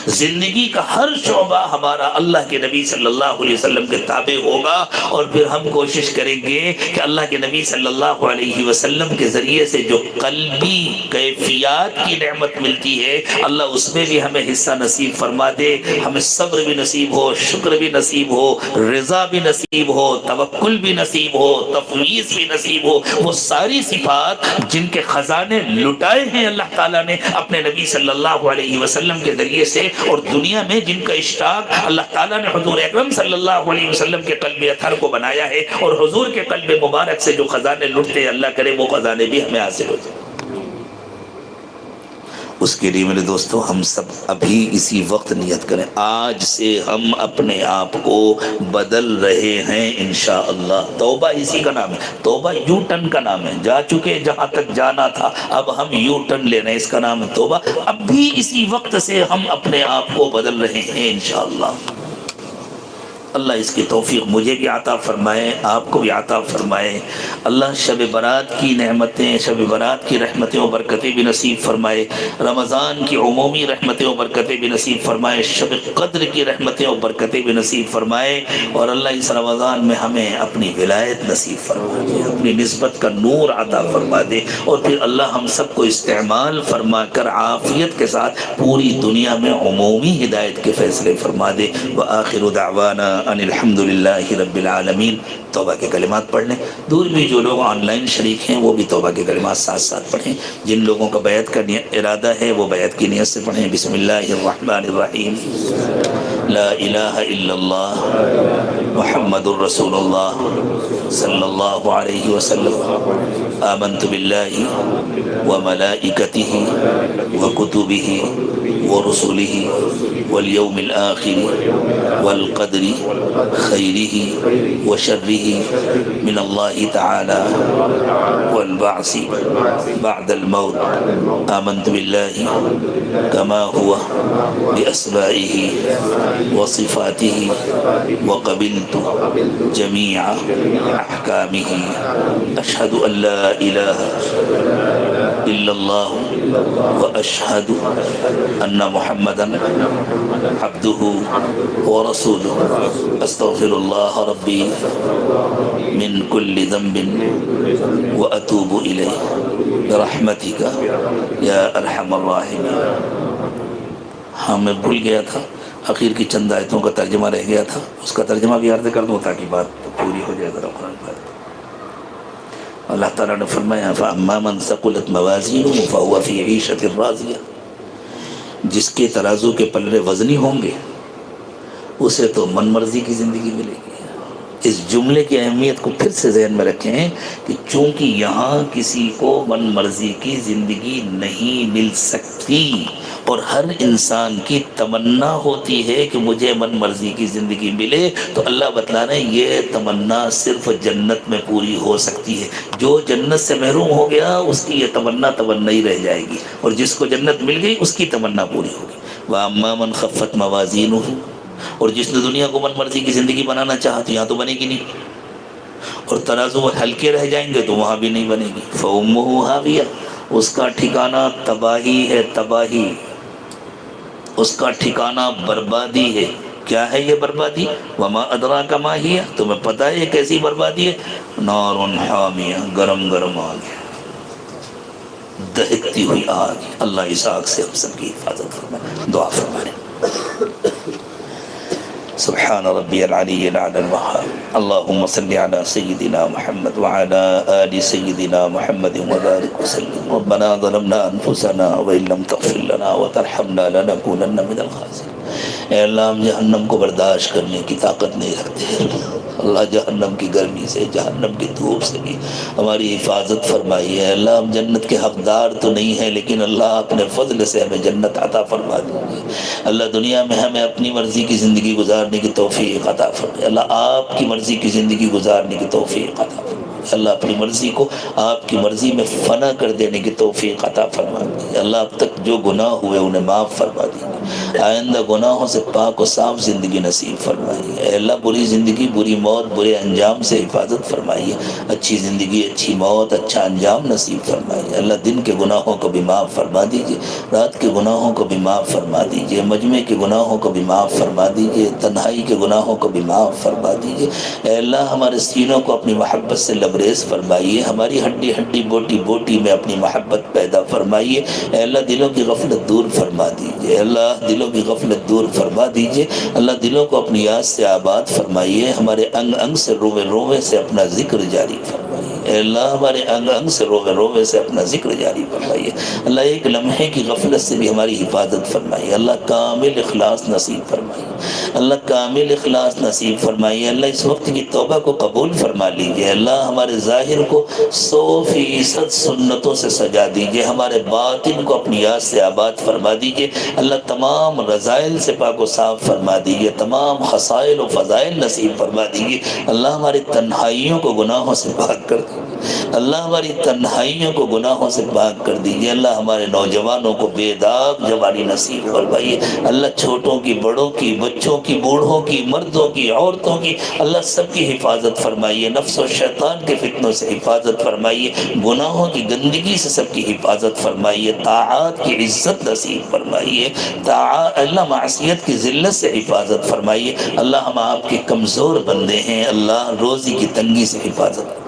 زندگی کا ہر شعبہ ہمارا اللہ کے نبی صلی اللہ علیہ وسلم کے تابع ہوگا، اور پھر ہم کوشش کریں گے کہ اللہ کے نبی صلی اللہ علیہ وسلم کے ذریعے سے جو قلبی کیفیات کی نعمت ملتی ہے اللہ اس میں بھی ہمیں حصہ نصیب فرما دے، ہمیں صبر بھی نصیب ہو، شکر بھی نصیب ہو، رضا بھی نصیب ہو، توکل بھی نصیب ہو، تفویض بھی نصیب ہو، وہ ساری صفات جن کے خزانے لٹائے ہیں اللہ تعالیٰ نے اپنے نبی صلی اللہ علیہ وسلم کے ذریعے سے، اور دنیا میں جن کا اشتاق اللہ تعالیٰ نے حضور اکرم صلی اللہ علیہ وسلم کے قلب اطہر کو بنایا ہے، اور حضور کے قلب مبارک سے جو خزانے لٹتے ہیں اللہ کرے وہ خزانے بھی ہمیں حاصل ہو جائیں۔ اس کے لیے میرے دوستو ہم سب ابھی اسی وقت نیت کریں، آج سے ہم اپنے آپ کو بدل رہے ہیں انشاءاللہ۔ توبہ اسی کا نام ہے، توبہ یو ٹرن کا نام ہے، جا چکے جہاں تک جانا تھا اب ہم یو ٹرن لے رہے ہیں، اس کا نام ہے توبہ۔ اب بھی اسی وقت سے ہم اپنے آپ کو بدل رہے ہیں انشاءاللہ۔ اللہ اس کی توفیق مجھے بھی عطا فرمائے، آپ کو بھی عطا فرمائے۔ اللہ شب برات کی نعمتیں، شب برات کی رحمتیں و برکتیں بھی نصیب فرمائے، رمضان کی عمومی رحمتیں و برکتیں بھی نصیب فرمائے، شب قدر کی رحمتیں و برکتیں بھی نصیب فرمائے، اور اللہ اس رمضان میں ہمیں اپنی ولایت نصیب فرما دے، اپنی نسبت کا نور عطا فرما دے، اور پھر اللہ ہم سب کو استعمال فرما کر عافیت کے ساتھ پوری دنیا میں عمومی ہدایت کے فیصلے فرما دے۔ وآخر دعوانا ان الحمدللہ رب العالمین۔ توبہ کے کلمات پڑھ لیں، دور بھی جو لوگ آن لائن شریک ہیں وہ بھی توبہ کے کلمات ساتھ ساتھ پڑھیں، جن لوگوں کا بیعت کا ارادہ ہے وہ بیعت کی نیت سے پڑھیں۔ بسم اللہ الرحمن الرحیم، لا الہ الا اللہ محمد الرسول اللہ صلی اللہ علیہ وسلم، آمنت باللہ وملائکتہ وکتبہ ورسلہ والیوم الآخر والقدر خیرہ وشرہ من اللہ تعالی والبعث بعد الموت، آمنت باللہ کما هو بأسمائہ وصفاتہ وقبلت جمیع احکامہ، اشہد ان لا الہ الا اللہ واشہد ان محمدا عبدہ ورسولہ، استغفر اللہ ربی من کل ذنب واتوب الیہ برحمتک یا ارحم الراحمین۔ ہاں میں بھول گیا تھا، اخیر کی چند آیتوں کا ترجمہ رہ گیا تھا، اس کا ترجمہ بھی عرض کر دوں تاکہ بات پوری ہو جائے ذرا قرآن پاک۔ اللہ تعالیٰ نے فرمایا فَأَمَّا مَنْ ثَقُلَتْ مَوَازِينُهُ فَهُوَ فِي عِيشَةٍ رَاضِيَةٍ، جس کے ترازو کے پلڑے وزنی ہوں گے اسے تو من مرضی کی زندگی ملے گی۔ اس جملے کی اہمیت کو پھر سے ذہن میں رکھیں کہ چونکہ یہاں کسی کو من مرضی کی زندگی نہیں مل سکتی، اور ہر انسان کی تمنا ہوتی ہے کہ مجھے من مرضی کی زندگی ملے، تو اللہ بتلا رہے ہیں یہ تمنا صرف جنت میں پوری ہو سکتی ہے۔ جو جنت سے محروم ہو گیا اس کی یہ تمنا ہی رہ جائے گی، اور جس کو جنت مل گئی اس کی تمنا پوری ہوگی۔ وَأَمَّا مَنْ خَفَّتْ مَوَازِينُهُ، اور جس نے دنیا کو من مرضی کی زندگی بنانا چاہا تو یہاں تو بنے گی نہیں، اور ترازو ہلکے رہ جائیں گے تو وہاں بھی نہیں بنے گی۔ فَأُمُّهُ هَاوِيَةٌ، اس کا ٹھکانہ تباہی ہے، تباہی، اس کا ٹھکانہ بربادی ہے۔ کیا ہے یہ بربادی؟ وَمَا أَدْرَاكَ مَا هِيَ، تمہیں پتہ ہے کیسی بربادی ہے؟ نَارٌ حَامِيَةٌ، گرم گرم آگ، دہکتی ہوئی آگ۔ اللہ اس آگ سے ہم سب کی حفاظت فرمائے، دعا فرمائے۔ سبحان ربی العلی الاعلی الوہاب، اللہم صلی علی سیدنا محمد وعلی آل سیدنا محمد وبارک وسلم۔ ربنا ظلمنا انفسنا وإن لم تغفر لنا وترحمنا لنکونن من الخاسرین۔ اے اللہ ہم جہنم کو برداشت کرنے کی طاقت نہیں رکھتے، اللہ جہنم کی گرمی سے، جہنم کی دھوپ سے بھی ہماری حفاظت فرمائی ہے۔ اللہ ہم جنت کے حقدار تو نہیں ہیں، لیکن اللہ اپنے فضل سے ہمیں جنت عطا فرما دیجیے۔ اللہ دنیا میں ہمیں اپنی مرضی کی زندگی گزارنے کی توفیق عطا فرمائے، اللہ آپ کی مرضی کی زندگی گزارنے کی توفیق عطا فرمائے، اللہ اپنی مرضی کو آپ کی مرضی میں فنا کر دینے کی توفیق عطا فرما دیجیے۔ اللہ اب تک جو گناہ ہوئے انہیں معاف فرما دیجیے، آئندہ گناہوں سے پاک و صاف زندگی نصیب فرمائیے۔ اے اللہ بری زندگی، بری موت موت برے انجام سے حفاظت فرمائیے، اچھی زندگی اچھی موت اچھا انجام نصیب فرمائیے۔ اللہ دن کے گناہوں کو بھی معاف فرما دیجیے، رات کے گناہوں کو بھی معاف فرما دیجیے، مجمع کے گناہوں کو بھی معاف فرما دیجیے، تنہائی کے گناہوں کو بھی معاف فرما دیجیے۔ اے اللہ ہمارے سینوں کو اپنی محبت سے لبریز فرمائیے، ہماری ہڈی ہڈی بوٹی بوٹی میں اپنی محبت پیدا فرمائیے۔ اے اللہ دلوں کی غفلت دور فرما دیجیے، اللہ دلوں کی غفلت دور فرما دیجیے۔ اللہ دلوں کو اپنی یاد سے آباد فرمائیے، ہمارے انگ انگ سے روے روے سے اپنا ذکر جاری فرمائیے۔ اے اللہ ہمارے انگ انگ سے روے روے سے اپنا ذکر جاری فرمائیے۔ اللہ ایک لمحے کی غفلت سے بھی ہماری حفاظت فرمائیے۔ اللہ کامل اخلاص نصیب فرمائیے، اللہ کامل اخلاص نصیب فرمائیے۔ اللہ اس وقت کی توبہ کو قبول فرما لیجیے۔ اللہ ہمارے ظاہر کو 100% سنتوں سے سجا دیجیے، ہمارے باطن کو اپنی یاد سے آباد فرما دیجیے۔ اللہ تمام رذائل سے پاک و صاف فرما دیجیے، تمام خصائل و فضائل نصیب فرما دیجیے۔ اللہ ہماری تنہائیوں کو گناہوں سے پاک کر دیجیے، اللہ ہماری تنہائیوں کو گناہوں سے پاک کر دیجیے۔ اللہ ہمارے نوجوانوں کو بے داغ جوانی نصیب فرمائیے۔ اللہ چھوٹوں کی بڑوں کی بچوں کی بوڑھوں کی مردوں کی عورتوں کی اللہ سب کی حفاظت فرمائیے، نفس و شیطان کے فتنوں سے حفاظت فرمائیے، گناہوں کی گندگی سے سب کی حفاظت فرمائیے، طاعات کی عزت نصیب فرمائیے، اللہ معصیت کی ذلت سے حفاظت فرمائیے۔ اللہ ہم آپ کے کمزور بندے ہیں، اللہ روزی کی تنگی سے حفاظت،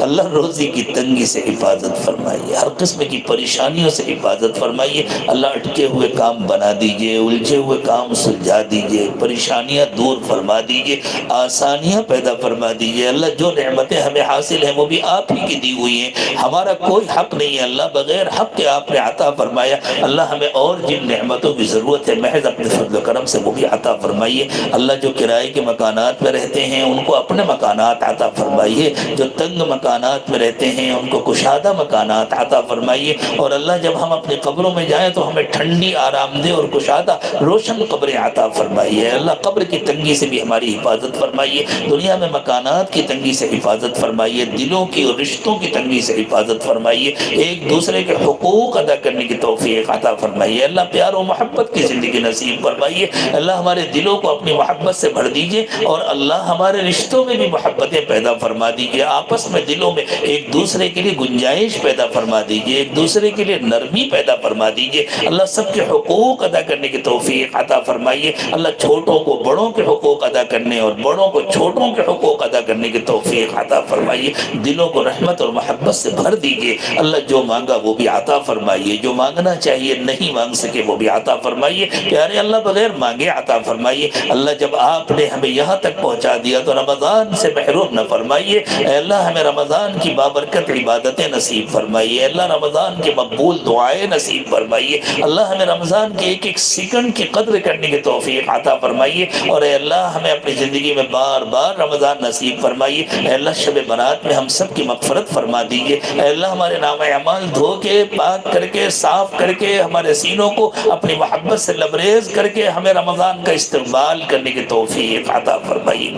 اللہ روزی کی تنگی سے حفاظت فرمائیے، ہر قسم کی پریشانیوں سے حفاظت فرمائیے۔ اللہ اٹکے ہوئے کام بنا دیجئے، الجھے ہوئے کام سلجھا دیجئے، پریشانیاں دور فرما دیجئے، آسانیاں پیدا فرما دیجئے۔ اللہ جو نعمتیں ہمیں حاصل ہیں وہ بھی آپ ہی کی دی ہوئی ہیں، ہمارا کوئی حق نہیں ہے اللہ، بغیر حق کے آپ نے عطا فرمایا۔ اللہ ہمیں اور جن نعمتوں کی ضرورت ہے محض اپنے فضل و کرم سے وہ بھی عطا فرمائیے۔ اللہ جو کرائے کے مکانات میں رہتے ہیں ان کو اپنے مکانات عطا فرمائیے، جو تنگ مکانات میں رہتے ہیں ان کو کشادہ مکانات عطا فرمائیے۔ اور اللہ جب ہم اپنی قبروں میں جائیں تو ہمیں ٹھنڈی آرام دہ اور کشادہ روشن قبریں عطا فرمائیے۔ اللہ قبر کی تنگی سے بھی ہماری حفاظت فرمائیے، دنیا میں مکانات کی تنگی سے حفاظت فرمائیے، دلوں کی اور رشتوں کی تنگی سے حفاظت فرمائیے، ایک دوسرے کے حقوق ادا کرنے کی توفیق عطا فرمائیے۔ اللہ پیار و محبت کی زندگی نصیب فرمائیے۔ اللہ ہمارے دلوں کو اپنی محبت سے بھر دیجئے اور اللہ ہمارے رشتوں میں بھی محبتیں پیدا فرما دیجئے، آپس میں دلوں میں ایک دوسرے کے لیے گنجائش پیدا فرما دیجئے، ایک دوسرے کے لیے نرمی پیدا فرما دیجئے۔ اللہ سب کے حقوق ادا کرنے کی توفیق عطا فرمائیے۔ اللہ چھوٹوں کو بڑوں کے حقوق ادا کرنے اور بڑوں کو چھوٹوں کے حقوق ادا کرنے کی توفیق عطا فرمائیے، دلوں کو رحمت اور محبت سے بھر دیجئے۔ اللہ جو مانگا وہ بھی عطا فرمائیے، جو مانگنا چاہیے نہیں مانگ سکے وہ بھی عطا فرمائیے۔ پیارے اللہ بغیر مانگے عطا فرمائیے۔ اللہ جب آپ نے ہمیں یہاں تک پہنچا دیا تو رمضان سے محروم نہ فرمائیے۔ اے اللہ ہمیں رمضان کی بابرکت عبادتیں نصیب فرمائیے، اللہ رمضان کی مقبول دعائیں نصیب فرمائیے، اللہ ہمیں رمضان کے ایک ایک سیکنڈ کی قدر کرنے کی توفیق عطا فرمائیے۔ اور اے اللہ ہمیں اپنی زندگی میں بار بار رمضان نصیب فرمائیے۔ اے اللہ شب برات میں ہم سب کی مغفرت فرما دیجیے۔ اے اللہ ہمارے نام اعمال دھو کے پاک کر کے صاف کر کے ہمارے سینوں کو اپنی محبت سے لبریز کر کے ہمیں رمضان کا استقبال کرنے کی توفیق عطا فرمائیے۔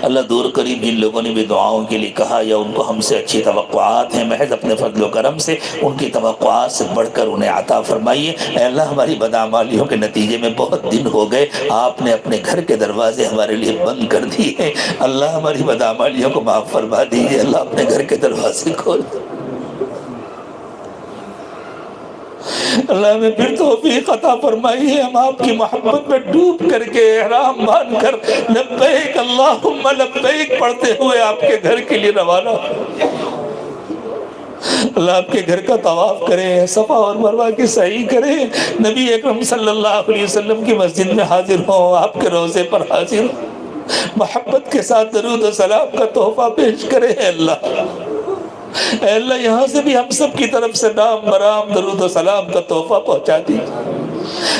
اللہ دور قریب جن لوگوں نے بھی دعاؤں کے لیے کہا یا ان کو ہم سے اچھی توقعات ہیں محض اپنے فضل و کرم سے ان کی توقعات سے بڑھ کر انہیں عطا فرمائیے۔ اے اللہ ہماری بدعمالیوں کے نتیجے میں بہت دن ہو گئے، آپ نے اپنے گھر کے دروازے ہمارے لیے بند کر دیے، اللہ ہماری بدعمالیوں کو معاف فرما دیجیے، اللہ اپنے گھر کے دروازے کھول اللہ ہمیں پھر توفیق عطا فرمائیے، ہم آپ کی محبت میں ڈوب کر کے احرام باندھ کر لبیک اللہم لبیک پڑھتے ہوئے آپ کے گھر کے لیے روانہ اللہ آپ کے گھر کا طواف کریں، صفا اور مروہ کی سعی کریں، نبی اکرم صلی اللہ علیہ وسلم کی مسجد میں حاضر ہوں، آپ کے روضے پر حاضر ہوں، محبت کے ساتھ درود و سلام کا تحفہ پیش کریں۔ اے اللہ یہاں سے بھی ہم سب کی طرف سے نام برام درود و سلام کا تحفہ پہنچا دیجیے۔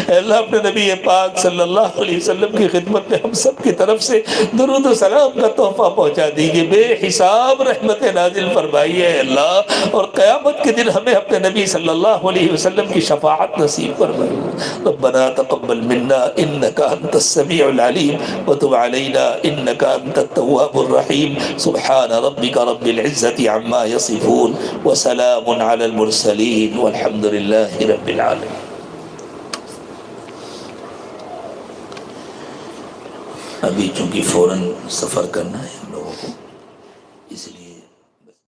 اے اللہ اپنے نبی پاک صلی اللہ علیہ وسلم کی خدمت میں ہم سب کی طرف سے درود و سلام کا تحفہ پہنچا دیجیے، بے حساب رحمت نازل فرمائیے اے اللہ، اور قیامت کے دن ہمیں اپنے نبی صلی اللہ علیہ وسلم کی شفاعت نصیب فرمائیے۔ ربنا تقبل منا انك انت السميع العليم وتب علينا انك انت التواب الرحيم سبحان ربك رب العزة عما يصفون وسلام على المرسلين والحمد لله رب العالمين۔ ابھی چونکہ فوراً سفر کرنا ہے ہم لوگوں کو، اس لیے